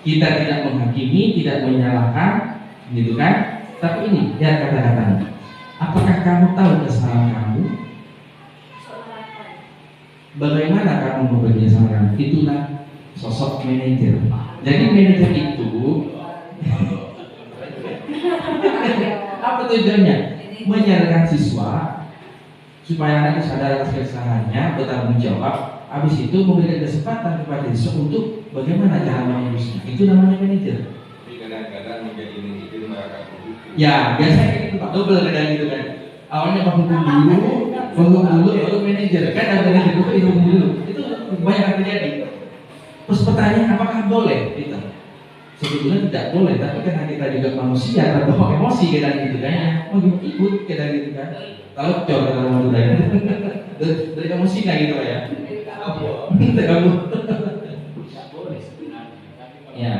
S1: Kita tidak menghakimi, tidak menyalahkan, gitu kan? Tapi ini, lihat kata-katanya. Apakah kamu tahu kesalahan kamu? Bagaimana kamu bekerja sama kamu? Itulah sosok manajer. Jadi manajer itu apa tujuannya? Menyadarkan siswa supaya anak sadar atas kesalahannya, bertanggung jawab. Habis itu memberikan kesempatan kepada siswa untuk bagaimana cara mengurusnya. Itu namanya manajer.
S2: Tapi kadang-kadang menjadi manajer mereka hukum.
S1: Ya, biasanya gitu Pak, double kadang gitu kan. Awalnya penghukum dulu, baru manajer. Kan ada manajer itu penghukum dulu. Itu banyak yang terjadi. Terus pertanyaan, apakah boleh? Itu sebetulnya tidak boleh, tapi karena kita juga manusia, terbawa emosi kita gitu kan. Oh ikut kita gitu kan. Kalau coba kalau mau dari emosi nggak gitu Pak ya. Kamu. Ya.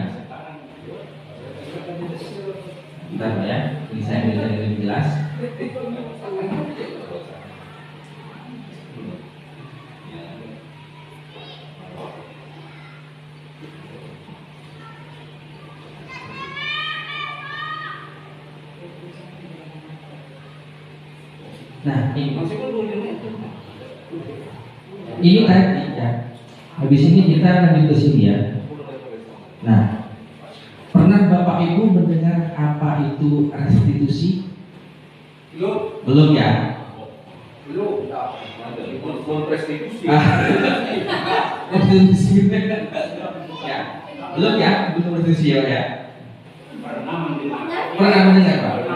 S1: Bentar Pak ya, ini saya bisa lebih jelas. Nah, ini tadi ya. Habis ini kita lanjut ke sini ya. Nah, pernah Bapak Ibu mendengar apa itu restitusi? Belum ya?
S2: Belum. Belum restitusi.
S1: Restitusi. Ya. Belum ya? Belum restitusi ya? Pernah mendengar Pak?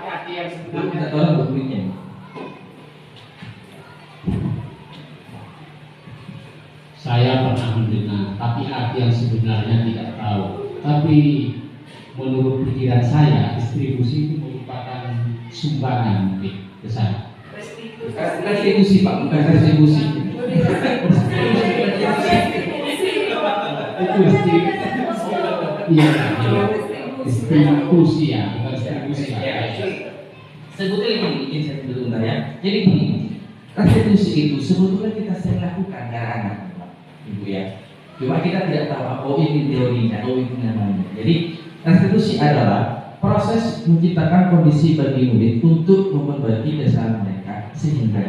S7: Arti yang
S1: Kita tolong berikutnya.
S7: Saya pernah mendengar, tapi arti yang sebenarnya tidak tahu. Tapi menurut pikiran saya, distribusi itu merupakan sumbangan ke saya.
S1: Restitusi Pak, bukan restitusi.
S7: Iya, distribusi ya, bukan distribusi ya.
S1: Sebetulnya ini saya sebut bentar ya. Jadi begini, restitusi itu sebetulnya kita sering lakukan anak-anak, Ibu ya. Cuma kita tidak tahu oh ini teorinya, oh ini namanya. Jadi restitusi adalah proses menciptakan kondisi bagi murid untuk memperbaiki kesalahan mereka sehingga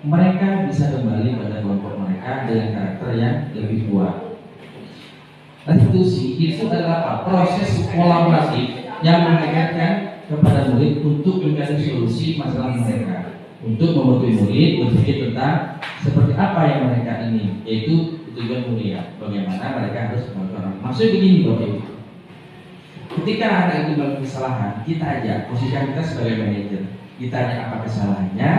S1: mereka bisa kembali pada kelompok mereka dengan karakter yang lebih kuat. Restitusi itu adalah apa? Proses kolaborasi yang mengajarkan kepada murid untuk mencari solusi masalah mereka, untuk membantu murid berpikir tentang seperti apa yang mereka ingin, yaitu tujuan mulia, bagaimana mereka harus melakukan. Maksudnya begini Bapak Ibu, ketika anak itu melakukan kesalahan, kita ajak, posisikan kita sebagai manajer, kita ajak apa kesalahannya,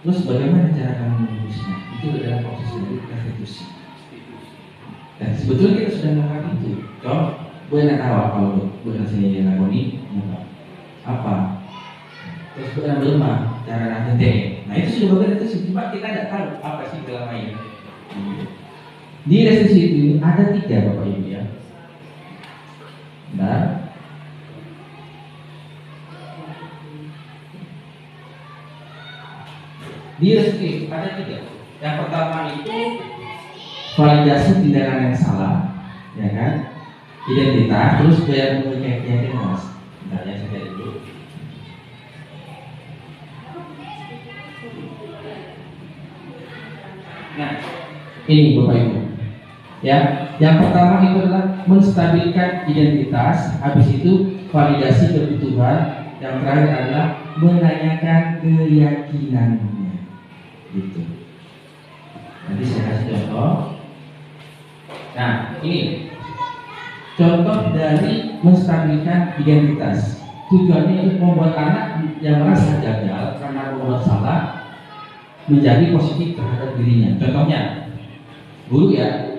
S1: Terus bagaimana cara kamu mengurusnya? Itu adalah proses dari restitusi. Dan sebetulnya kita sudah melakukan itu. Kalau boleh tahu apa bukan sini lakoni apa? Terus bukan lemah cara nanti. Nah itu sudah bagian restitusi. Cuma kita tidak tahu apa sih dalam ini. Di restitusi itu ada 3 Bapak Ibu ya. Nah, di restitusi ada 3. Yang pertama itu validasi tindakan yang salah, ya kan? Identitas, terus bayar keyakinan mas. Bentar ya, saya dulu. Nah, ini Bapak Ibu. Ya, yang pertama itu adalah menstabilkan identitas, habis itu validasi kebutuhan, yang terakhir adalah menanyakan keyakinannya. Gitu. Nanti saya kasih contoh. Nah, ini contoh dari menstabilkan identitas. Tujuannya untuk membuat anak yang merasa gagal karena membuat salah menjadi positif terhadap dirinya. Contohnya, guru ya.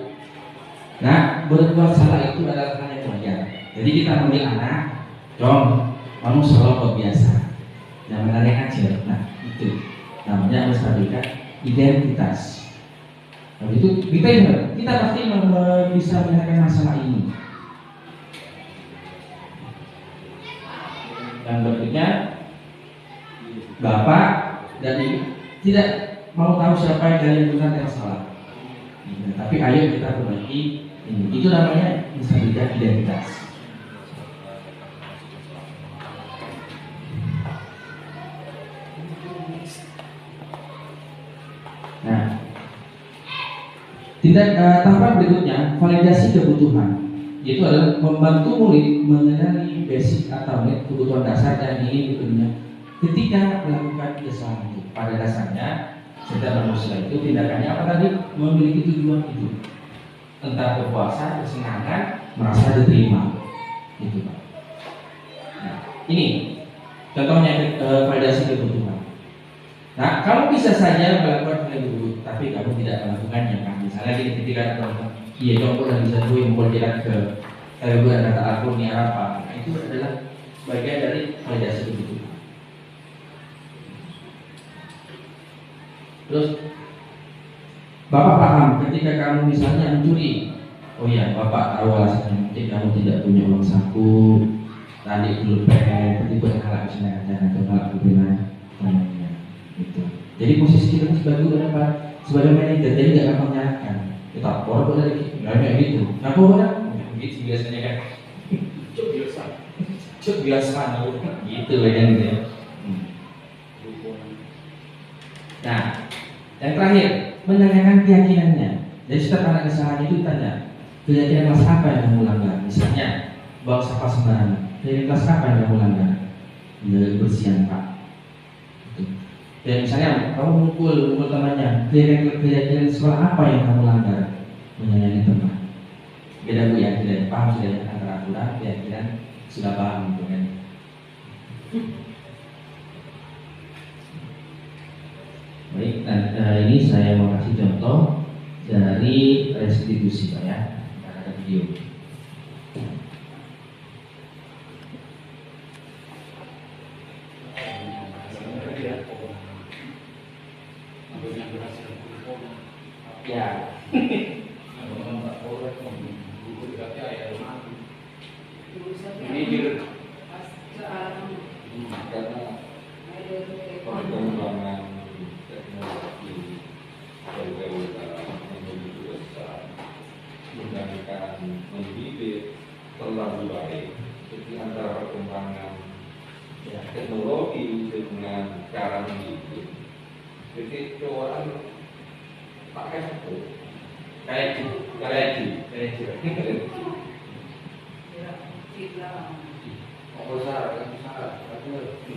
S1: Nah, berbuat salah itu adalah hal yang wajar. Jadi kita memilih anak, kamu selalu luar biasa. Jangan menarik aja. Nah, itu namanya menstabilkan identitas. Nah, itu kita pasti bisa menyelesaikan masalah ini. Yang berikutnya, Bapak dan Ibu tidak mau tahu siapa yang benar dan salah. Tapi ayo kita perbaiki ini. Itu namanya menstabilkan identitas. Nah, tahapan berikutnya validasi kebutuhan, yaitu adalah membantu murid mengenali basic atau kebutuhan dasar yang ingin dipenuhi ketika melakukan kesalahan itu. Pada dasarnya setiap manusia itu tindakannya apa tadi? Memiliki tujuan hidup, entah kepuasan, kesenangan, merasa diterima, itu Pak. Nah, ini contohnya validasi kebutuhan. Nah, kamu bisa saja melakukan hal itu, tapi kamu tidak melakukannya kan? Misalnya gini, ketika teman-teman, iya kamu udah bisa gue mau jalan ke Telegram data akunnya apa? Nah, itu adalah bagian dari validasi kebutuhan. Terus Bapak paham ketika kamu misalnya mencuri, oh iya Bapak tahu alasannya, mungkin kamu tidak punya uang saku, tadi belum pengen, tapi berhalang misalnya atau ngalak pimpinan temannya, gitu. Jadi posisi kita sebagai apa? Sebagai manajer, jadi nggak gampang menyalahkan. Kita orang boleh nggak gitu. Nah, orang begitu biasanya kan, cuk biasa, gitu kan gitu ya. Nah, yang terakhir, menanyakan keyakinannya. Jadi setiap anak kesalahan itu tanya, keyakinan kelas apa yang kamu langgar? Misalnya, bawa sampah sembarangan. Keyakinan kelas apa yang kamu langgar? Menjaga kebersihan Pak. Dan misalnya, kamu mukul temannya. Keyakinan sekolah apa yang kamu langgar? Menyayangi teman. Beda Bu ya, tidak paham sudah ya, antara aturan, keyakinan sudah paham gitu kan. Baik, ini saya mau kasih contoh dari restitusi Pak ya, ada video. Ya.
S2: Ini karena perkembangan teknologi menuju besar menggunakan mendidik terlalu baik. Jadi antara perkembangan teknologi dengan cara mendidik, jadi orang pakai apa? Kayak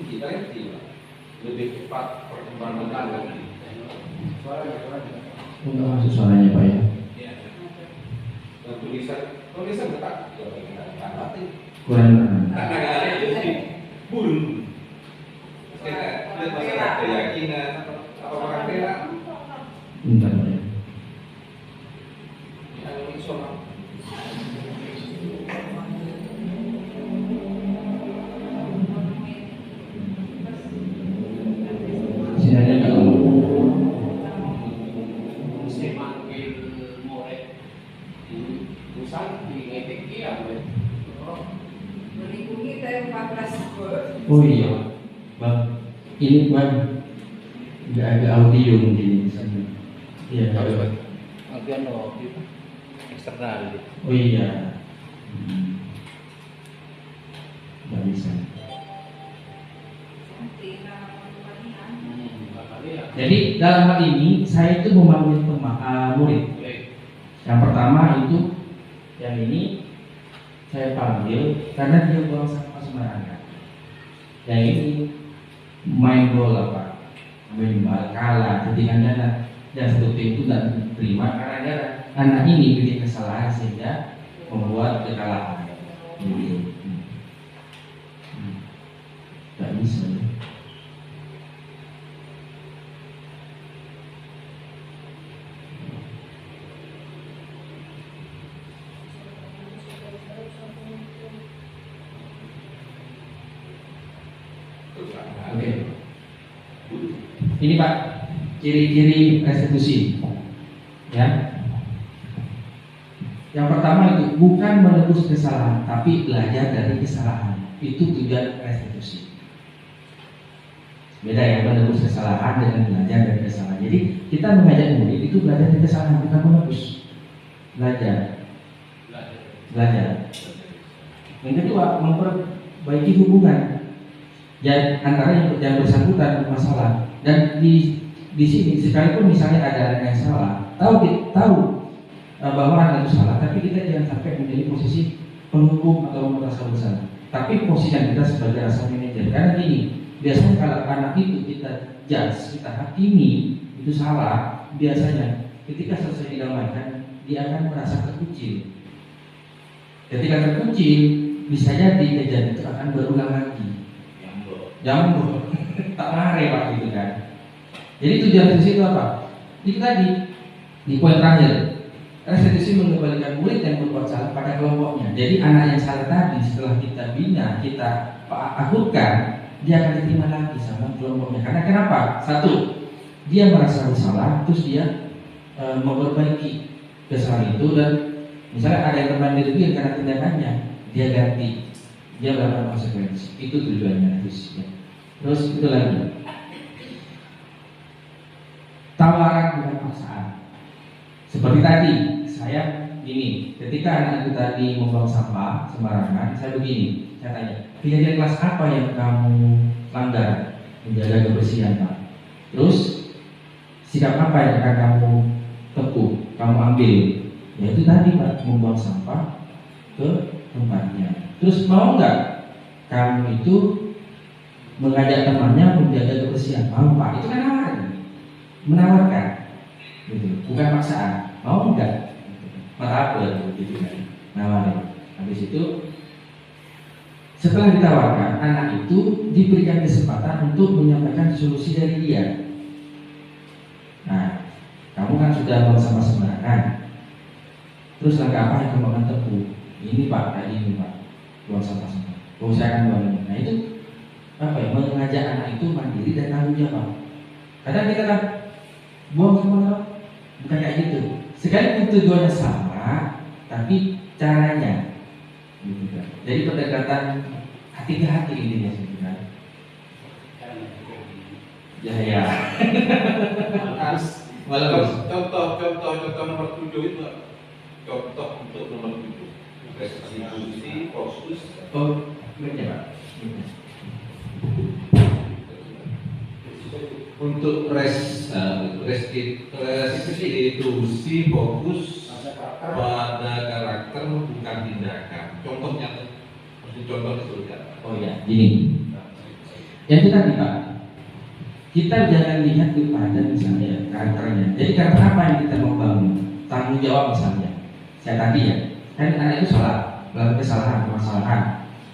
S2: kita lebih cepat perkembangan lagi.
S1: Untuk masuk suaranya Pak ya.
S2: Dan tulisan tetap
S1: Kurang.
S2: jadi burung. Lihat masalah keyakinan, apa
S1: Oh iya, bang, ini bang, nggak ada audio mungkin di sana. Iya, nggak ada.
S7: Eksternal.
S1: Oh iya, nggak bisa. Jadi dalam hal ini saya itu memanggil murid. Yang pertama itu, yang ini saya panggil karena dia buang sampah sembarangan. Yang ini main bola Pak, main bola kalah, ketinggalan dana dan seperti itu tidak diterima karena anak ini bikin kesalahan sehingga membuat kekalahan. Tidak bisa. Oke. Ini Pak, ciri-ciri restitusi. Ya. Yang pertama itu bukan menebus kesalahan, tapi belajar dari kesalahan. Itu tujuan restitusi. Beda ya, menebus kesalahan dengan belajar dari kesalahan. Jadi kita mengajak murid itu belajar dari kesalahan, bukan menebus. Belajar. Yang kedua, memperbaiki hubungan antara yang bersangkutan bermasalah. Dan di sini sekalipun misalnya ada anak yang salah, tahu bahwa anak itu salah, tapi kita jangan sampai menjadi posisi penghukum atau merasa bersalah. Tapi posisi kita sebagai asal manajer, karena gini, biasanya kalau anak itu kita judge, kita hakimi itu salah, biasanya ketika selesai didamaikan dia akan merasa terkucil. Ketika terkucil, bisa jadi kejadian itu akan berulang lagi. Jambul, tak lari Pak gitu kan. Jadi tujuan restitusi itu apa? Itu tadi di poin terakhir, restitusi mengembalikan murid yang berbuat salah pada kelompoknya. Jadi anak yang salah tadi setelah kita bina, kita akurkan, dia akan diterima lagi sama kelompoknya. Karena kenapa? Satu, dia merasa bersalah, terus dia memperbaiki kesalahan itu, dan misalnya ada yang teman dirugikan karena tindakannya, dia ganti, dia melakukan konsekuensi. Itu tujuannya restitusi. Ya. Terus itu lagi, tawaran bukan paksaan. Seperti tadi, saya ini ketika anak itu tadi membuang sampah sembarangan, saya begini, saya tanya, kejadian kelas apa yang kamu langgar menjaga kebersihan Pak? Terus sikap apa yang akan kamu tempuh, kamu ambil? Ya itu tadi Pak, membuang sampah ke tempatnya. Terus mau nggak kamu itu mengajak temannya menjaga kebersihan? Mau Pak? Itu kan menawarkan, gitu. Bukan paksaan. Mau enggak? Martabel gitu kan, nawarin. Habis itu setelah ditawarkan, anak itu diberikan kesempatan untuk menyampaikan solusi dari dia. Nah, kamu kan sudah buang sampah sembarangan. Terus langkah apa yang kamu akan tempuh? Ini Pak, tadi ini Pak, buang sampah sembarangan. Oh, saya akan buang ini. Nah itu apa ya? Mengajak anak itu mandiri dan tanggung jawab. Kadang kita kan buang sampah bukan kayak gitu. Sekalipun tujuannya sama, tapi caranya gitu kan. Jadi pendekatan hati ke hati intinya sebenarnya. Ya. Harus
S2: Contoh nomor 7 itu contoh untuk nomor 7. Restitusi, fokus.
S1: Oh, benar Pak.
S2: Untuk restitusi fokus pada karakter bukan tindakan. Contohnya, contoh disebutkan.
S1: Oh ya, gini. Yang kita Pak, kita jangan lihat kepada misalnya karakternya. Jadi karakter apa yang kita mau bangun? Tanggung jawab misalnya. Saya tadi ya, kan anak itu salah, melakukan kesalahan, permasalahan.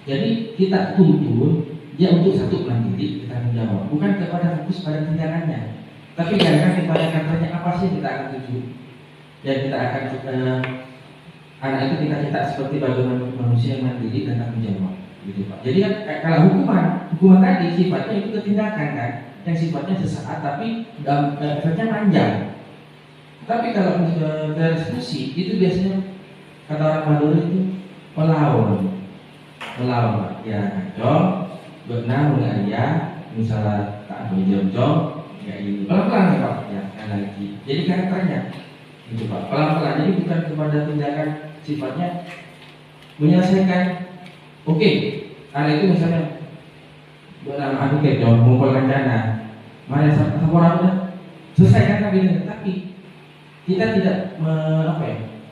S1: Jadi kita tuntun dia untuk satu mandiri, kita menjawab, bukan kepada fokus pada tindakannya, tapi jangan kepada karakternya apa sih kita akan tuju. Dan kita akan anak itu kita cetak seperti bagaimana manusia yang mandiri dan tanggung jawab, gitu Pak. Jadi kan kalau hukuman tadi sifatnya itu ketindakan kan, yang sifatnya sesaat tapi efeknya panjang. Tapi kalau restitusi itu biasanya kata orang Madura itu melawan Pak, ya kacau. benar mulai ya, misalnya tak boleh jom-jom, ya ini pelan-pelan ya Pak, ya lagi. Jadi karakternya, itu Pak, pelan-pelan. Jadi bukan kepada tindakan sifatnya menyelesaikan. Oke, anak itu misalnya benar aku kecoh, ngumpul rencana, mana satu orang udah selesaikan kabinetnya, tapi kita tidak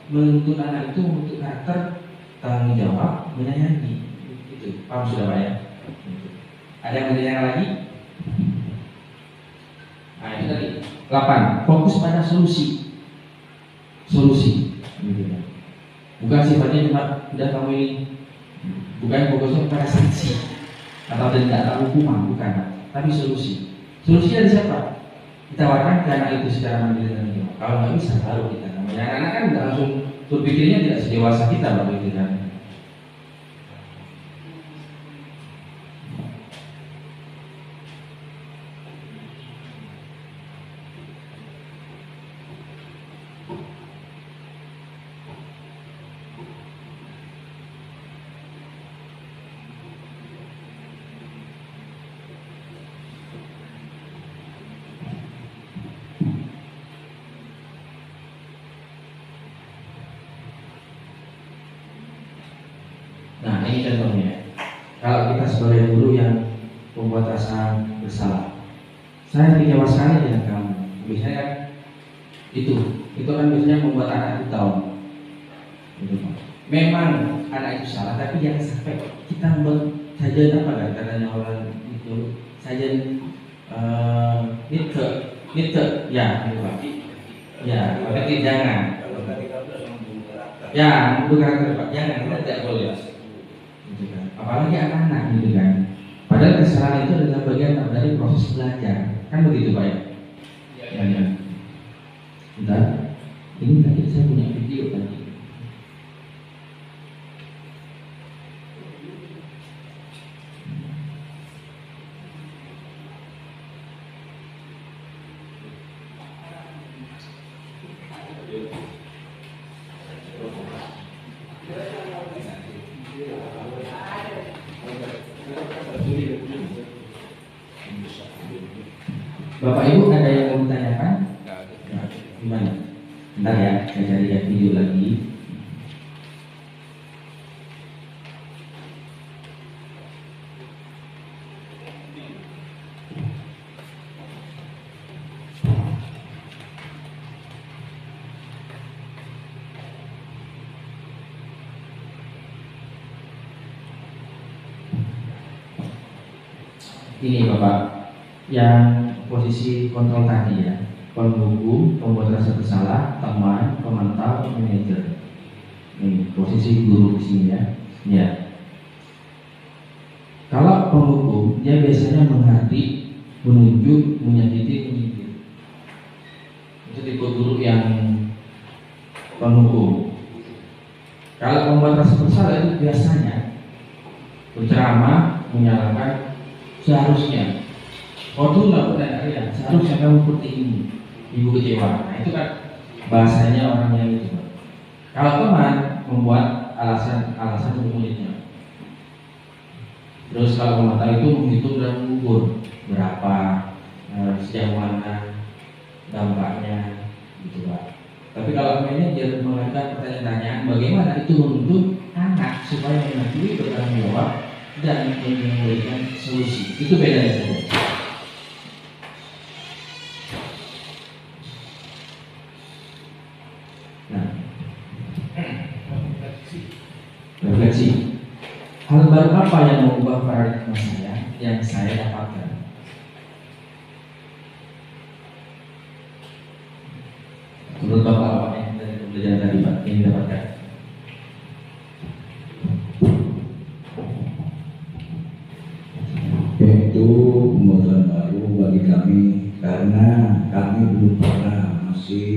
S1: menuntut anak itu untuk karakter tanggung jawab, menyayangi. Itu paham sudah Pak ya? Ada yang bertanya lagi? Nah itu tadi 8. Fokus pada solusi. Gitu kan. Bukan sifatnya cuma udah kamu ini. Bukan fokusnya pada sanksi atau denda atau hukuman, bukan. Tapi solusi. Solusi dari siapa? Kita warnai ke anak itu secara mandiri dan jawab. Kalau nggak bisa baru kita. Namanya anak-anak kan nggak langsung berpikirnya tidak sedewasa kita baru itu kan. Nah ini contohnya, kalau kita sebagai guru yang membuat rasa bersalah, saya kecewa sekali dengan kamu. Biasanya kan itu kan biasanya membuat anak itu tahu. Memang anak itu salah, tapi jangan sampai kita membuat saja apa kan katanya orang itu saja nite ya gitu Pak. Ya, berarti jangan. Ya, bukan Pak, jangan, kita tidak boleh. Gitu kan. Apalagi anak-anak gitu kan. Padahal kesalahan itu adalah bagian dari proses belajar, kan begitu Pak ya? Ya. Bentar, ini tadi saya punya video tadi. Bapak Ibu ada yang mau ditanyakan? Gimana? Bentar ya, saya cari video lagi. Ini Bapak, yang posisi kontrol tadi ya, penghukum, pembuat rasa bersalah, teman, pemantau, manajer. Ini posisi guru di sini ya. Ya. Kalau penghukum, dia biasanya menghati, menunjuk, menyakiti, menyindir. Itu tipe guru yang penghukum. Kalau pembuat rasa bersalah itu biasanya berceramah, menyalahkan seharusnya. Dulu nggak pernah ya, seharusnya kamu seperti ini, ibu kecewa. Nah itu kan bahasanya orang yang itu. Kalau teman membuat alasan untuk muridnya. Terus kalau pemantau itu menghitung dan mengukur berapa, sejauh mana dampaknya, gitu Pak. Tapi kalau manajer mengajukan pertanyaan bagaimana itu menuntut anak supaya mengakui bertanggung jawab dan memberikan solusi, itu bedanya saja. Nah, refleksi. Hal baru apa yang mengubah paradigma saya yang saya dapatkan? Menurut Bapak apa yang dari pembelajaran tadi Pak yang didapatkan?
S8: Itu pembuatan baru bagi kami karena kami belum pernah masih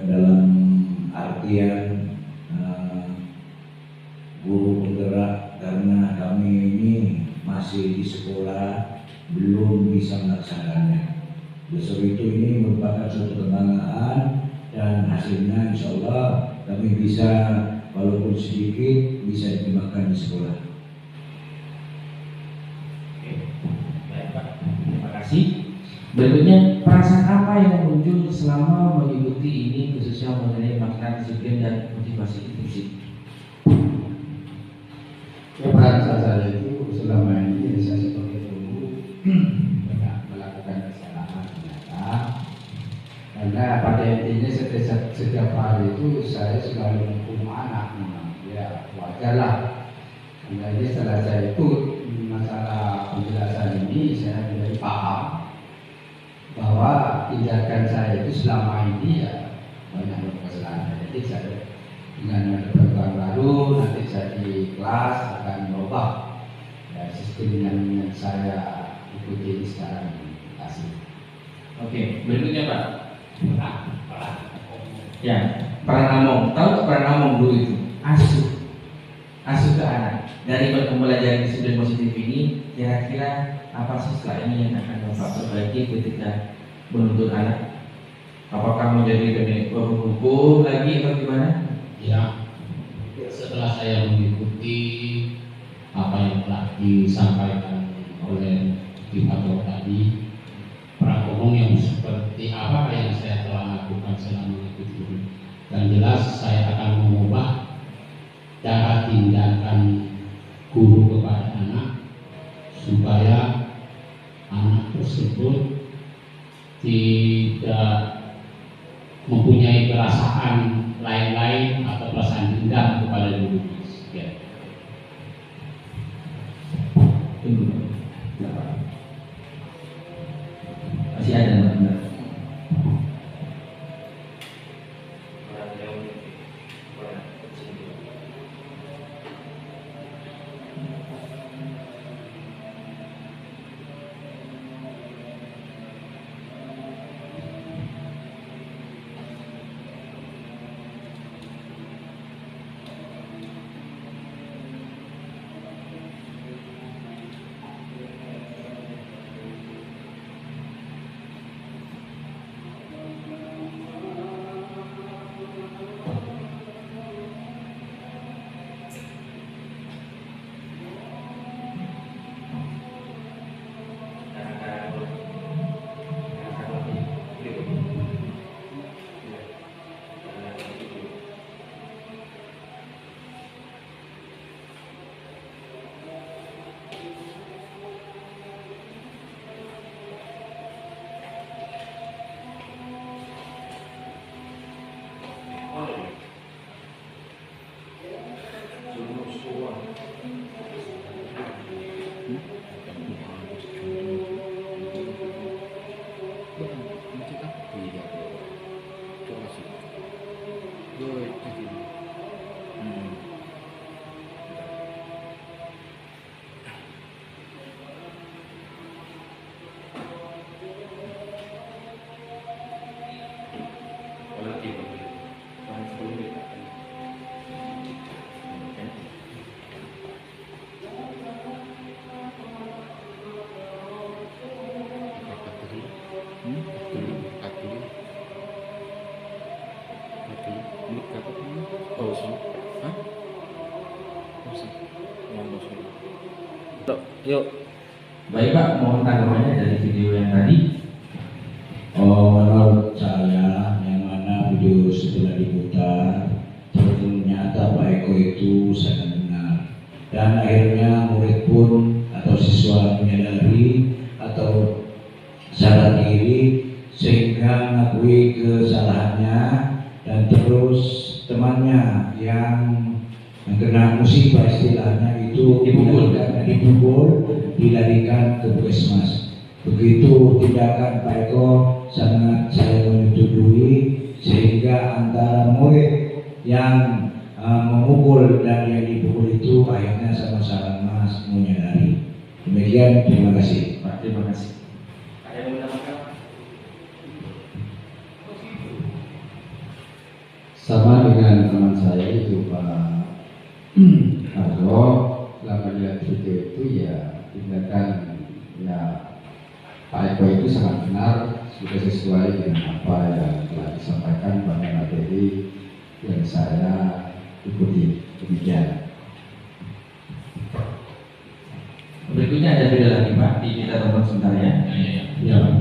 S8: dalam artian guru penggerak, karena kami ini masih di sekolah belum bisa melaksanakannya. Justru itu ini merupakan suatu kebanggaan dan hasilnya insya Allah kami bisa walaupun sedikit bisa digunakan di sekolah.
S1: Berikutnya, perasaan apa yang muncul selama mengikuti ini khususnya mengenai makna disiplin dan motivasi fisik?
S4: Perasaan saya itu selama ini saya sebagai guru banyak melakukan kesalahan ternyata, karena pada intinya setiap hari itu saya selalu menghukum anak, memang ya wajarlah. Karena ini setelah saya ikut masalah penjelasan ini, saya menjadi paham bahwa tindakan saya itu selama ini ya banyak kesalahan. Jadi saya dengan program baru nanti saya di kelas akan merubah ya, sistem yang saya ikuti ini sekarang ini. Terima kasih.
S1: Oke, berikutnya Pak. Ya, peran among. Tahu peran among dulu itu? Asuh ke anak. Dari pembelajaran disiplin positif ini, kira-kira apa sih setelah ini yang akan Bapak perbaiki ketika menuntut anak? Apakah menjadi hukum lagi atau gimana?
S7: Ya, setelah saya mengikuti apa yang telah disampaikan oleh Dikator tadi, peran umum yang seperti apa yang saya telah lakukan selama mengikuti ini, dan jelas saya akan mengubah cara tindakan guru kepada anak supaya anak tersebut tidak mempunyai perasaan lain-lain atau perasaan dendam kepada gurunya. Ya.
S1: Masih ada benar. Yuk. Baik Pak, mohon tanggapannya dari video yang tadi.
S8: Menurut saya yang mana video setelah diputar ternyata Pak Eko itu sangat benar, dan akhirnya murid pun atau siswa menyadari atau sadar diri sehingga mengakui kesalahannya, dan terus temannya yang kena musibah istilahnya itu dipukul, dilarikan ke puskesmas. Begitu tindakan Pak Eko sangat saya menyetujui, sehingga antara murid yang memukul dan yang dipukul itu akhirnya sama-sama menyadari. Demikian, terima kasih.
S1: Pak, terima kasih. Ada yang menambahkan?
S4: Sama dengan teman saya itu Pak Argo, selama lihat video itu ya tindakan ya Pak Eko itu sangat benar, sudah sesuai dengan apa yang telah disampaikan pada materi yang saya ikuti. Demikian.
S1: Berikutnya ada video lagi Pak, kita tonton sebentar ya.
S7: Ya, Pak.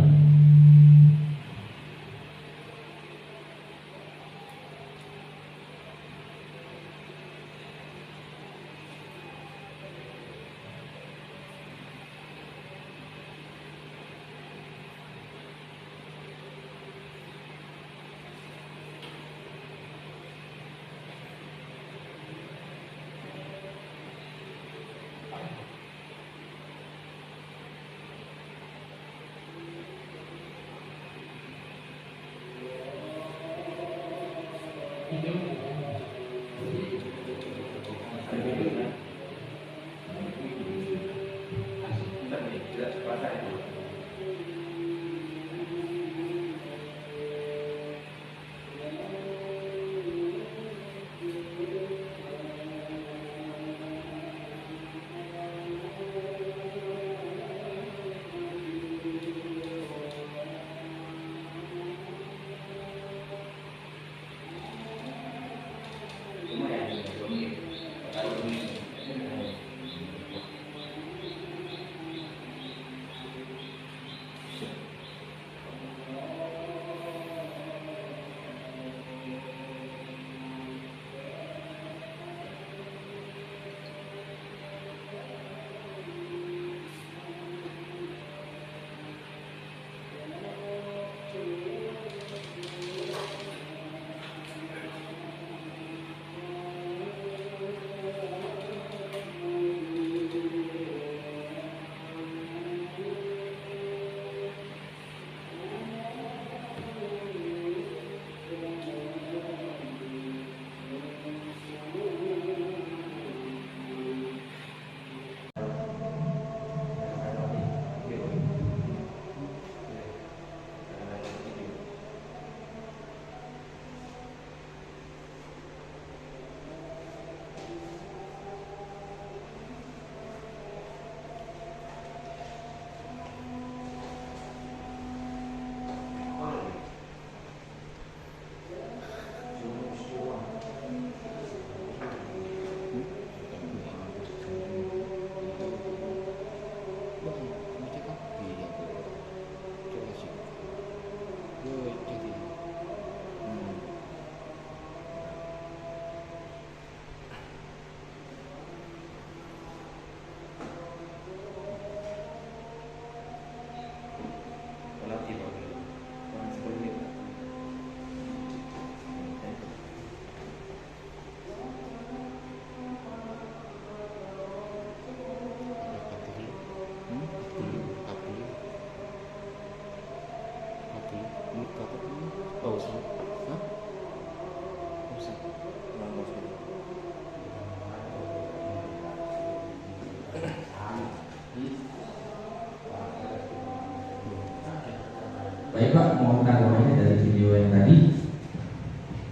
S1: Baik Pak, mohon tanggapannya dari video yang tadi.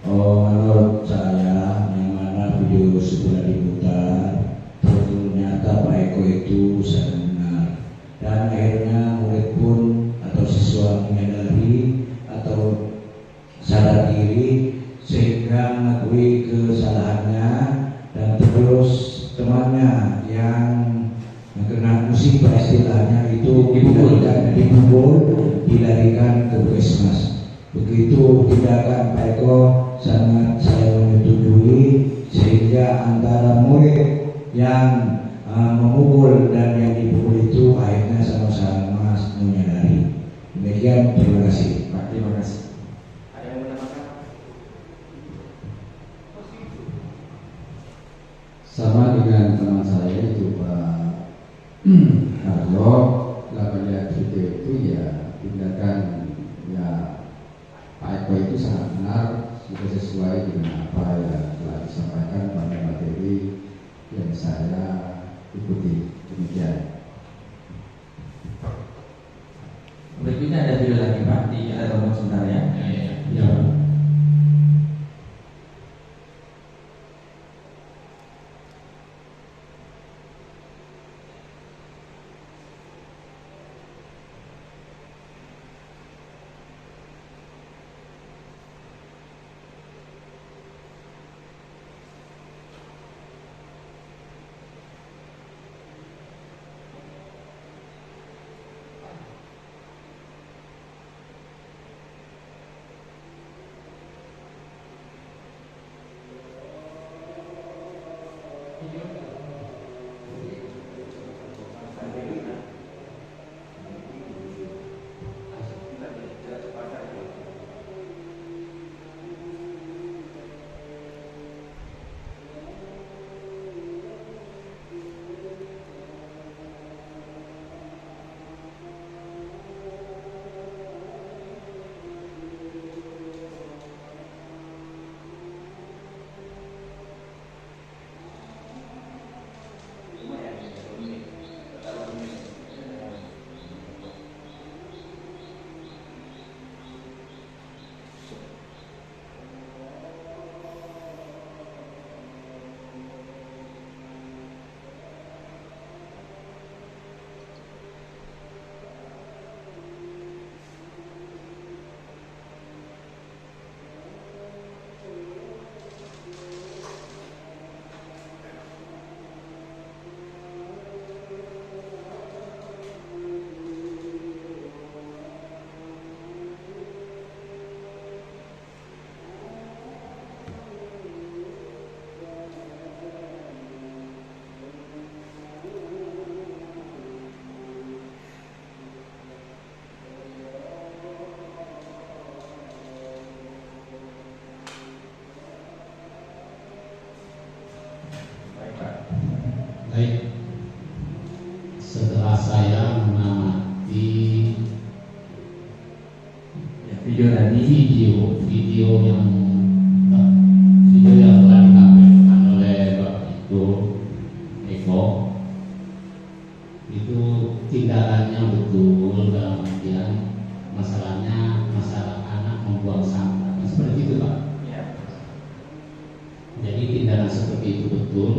S8: Oh, menurut saya yang mana video setelah diputar ternyata Pak Eko itu sangat benar, dan akhirnya murid pun atau siswa menyadari atau sadar diri sehingga mengakui kesalahannya, dan terus temannya yang kena musibah istilahnya itu dipukul, dilarikan ke puskesmas. Begitu tindakan Pak Eko sangat saya menyetujui, sehingga antara murid yang memukul dan yang dipukul itu akhirnya sama-sama menyadari. Demikian, terima kasih.
S1: Pak, terima kasih. Ada yang menambahkan?
S4: Sama dengan teman saya itu Pak Harjo, setelah melihat video itu ya tindakan ya Pak Eko itu sangat benar, sudah sesuai dengan apa yang telah disampaikan pada materi yang saya ikuti. Demikian.
S1: Berikutnya ada video lagi Pak, kita tonton sebentar ya.
S7: Ya.
S1: video tadi.
S7: Video yang telah ditampilkan oleh Bapak Eko itu tindakannya betul, dalam artian masalahnya masalah anak membuang sampah seperti itu Pak.
S1: Ya.
S7: Jadi tindakan seperti itu betul,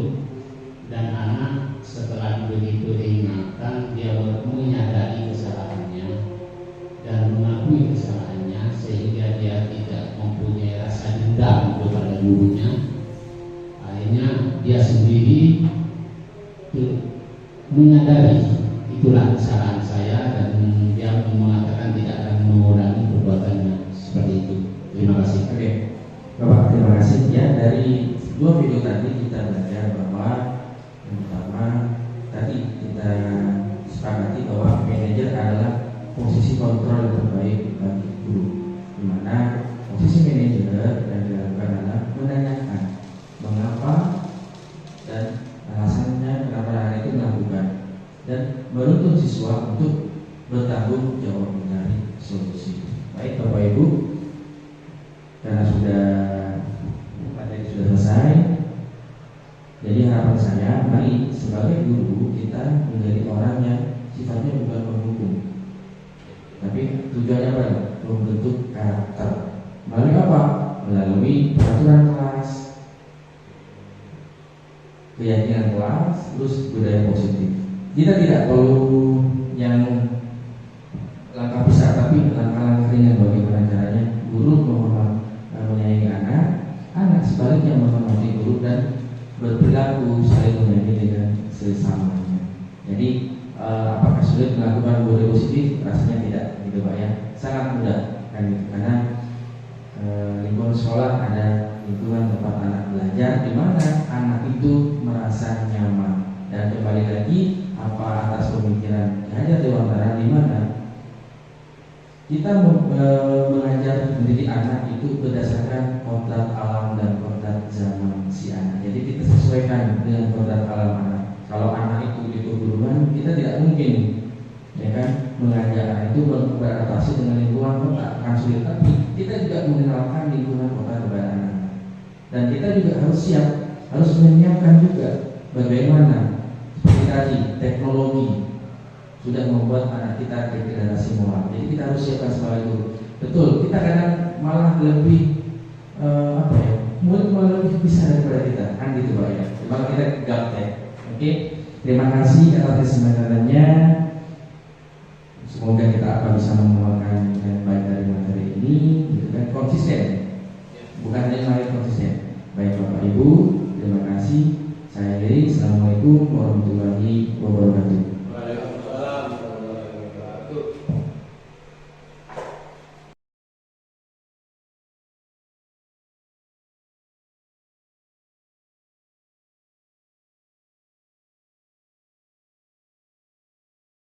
S7: dan anak setelah begitu diingatkan dia menyadari kesalahannya dan mengakui kesalahannya, sehingga dia tidak mempunyai rasa dendam kepada gurunya. Akhirnya dia sendiri menyadari itulah kesalahan saya, dan dia mengatakan tidak akan mengulangi perbuatannya seperti itu. Terima kasih.
S1: Oke, Bapak terima kasih ya. Dari dua video tadi kita belajar bahwa yang pertama tadi kita sepakati bahwa manajer adalah posisi kontrol yang terbaik bagi guru, di mana posisi manajer yang dilakukan adalah menanyakan mengapa dan alasannya kenapa anak itu melakukan, dan menuntut siswa untuk bertanggung jawab mencari solusi. Baik Bapak Ibu, karena materi sudah selesai, jadi harapan saya mari sebagai guru kita menjadi orang yang sifatnya bukan menghukum, tapi tujuannya apa? Membentuk karakter. Melalui apa? Melalui peraturan kelas, keyakinan kelas, terus budaya positif. Kita tidak perlu yang langkah besar, tapi langkah-langkah ringan. Bagaimana caranya guru menyayangi anak sebaliknya menghormati guru dan berperilaku saling menyayangi dengan sesamanya. Jadi apakah sulit melakukan budaya positif? Rasanya tidak, gitu Pak ya. Sangat mudah kan gitu. Karena lingkungan sekolah ada lingkungan tempat anak belajar, di mana anak itu merasa nyaman. Dan kembali lagi, apa atas pemikiran Ki Hajar Dewantara, di mana kita mengajar mendidik anak itu berdasarkan kodrat alam dan kodrat zaman si anak. Jadi kita sesuaikan dengan kodrat alam anak. Kalau anak itu di perguruan, kita tidak mungkin ya kan mengajak anak itu beradaptasi dengan lingkungan kota, akan sulit. Tapi kita juga mengenalkan lingkungan kota kepada anak, dan kita juga harus siap, harus menyiapkan juga bagaimana seperti tadi teknologi sudah membuat anak kita degradasi moral. Jadi kita harus siapkan sebagai guru. Betul, kita kadang malah lebih murid malah lebih bisa daripada kita, kan gitu Pak ya. Cuma kita gaptek. Oke, terima kasih atas kesempatannya. Semoga kita akan bisa mengeluarkan yang baik dari materi ini, gitu kan, konsisten. Bukan hanya materi konsisten. Baik Bapak Ibu, terima kasih. Saya Heri. Assalamualaikum warahmatullahi wabarakatuh.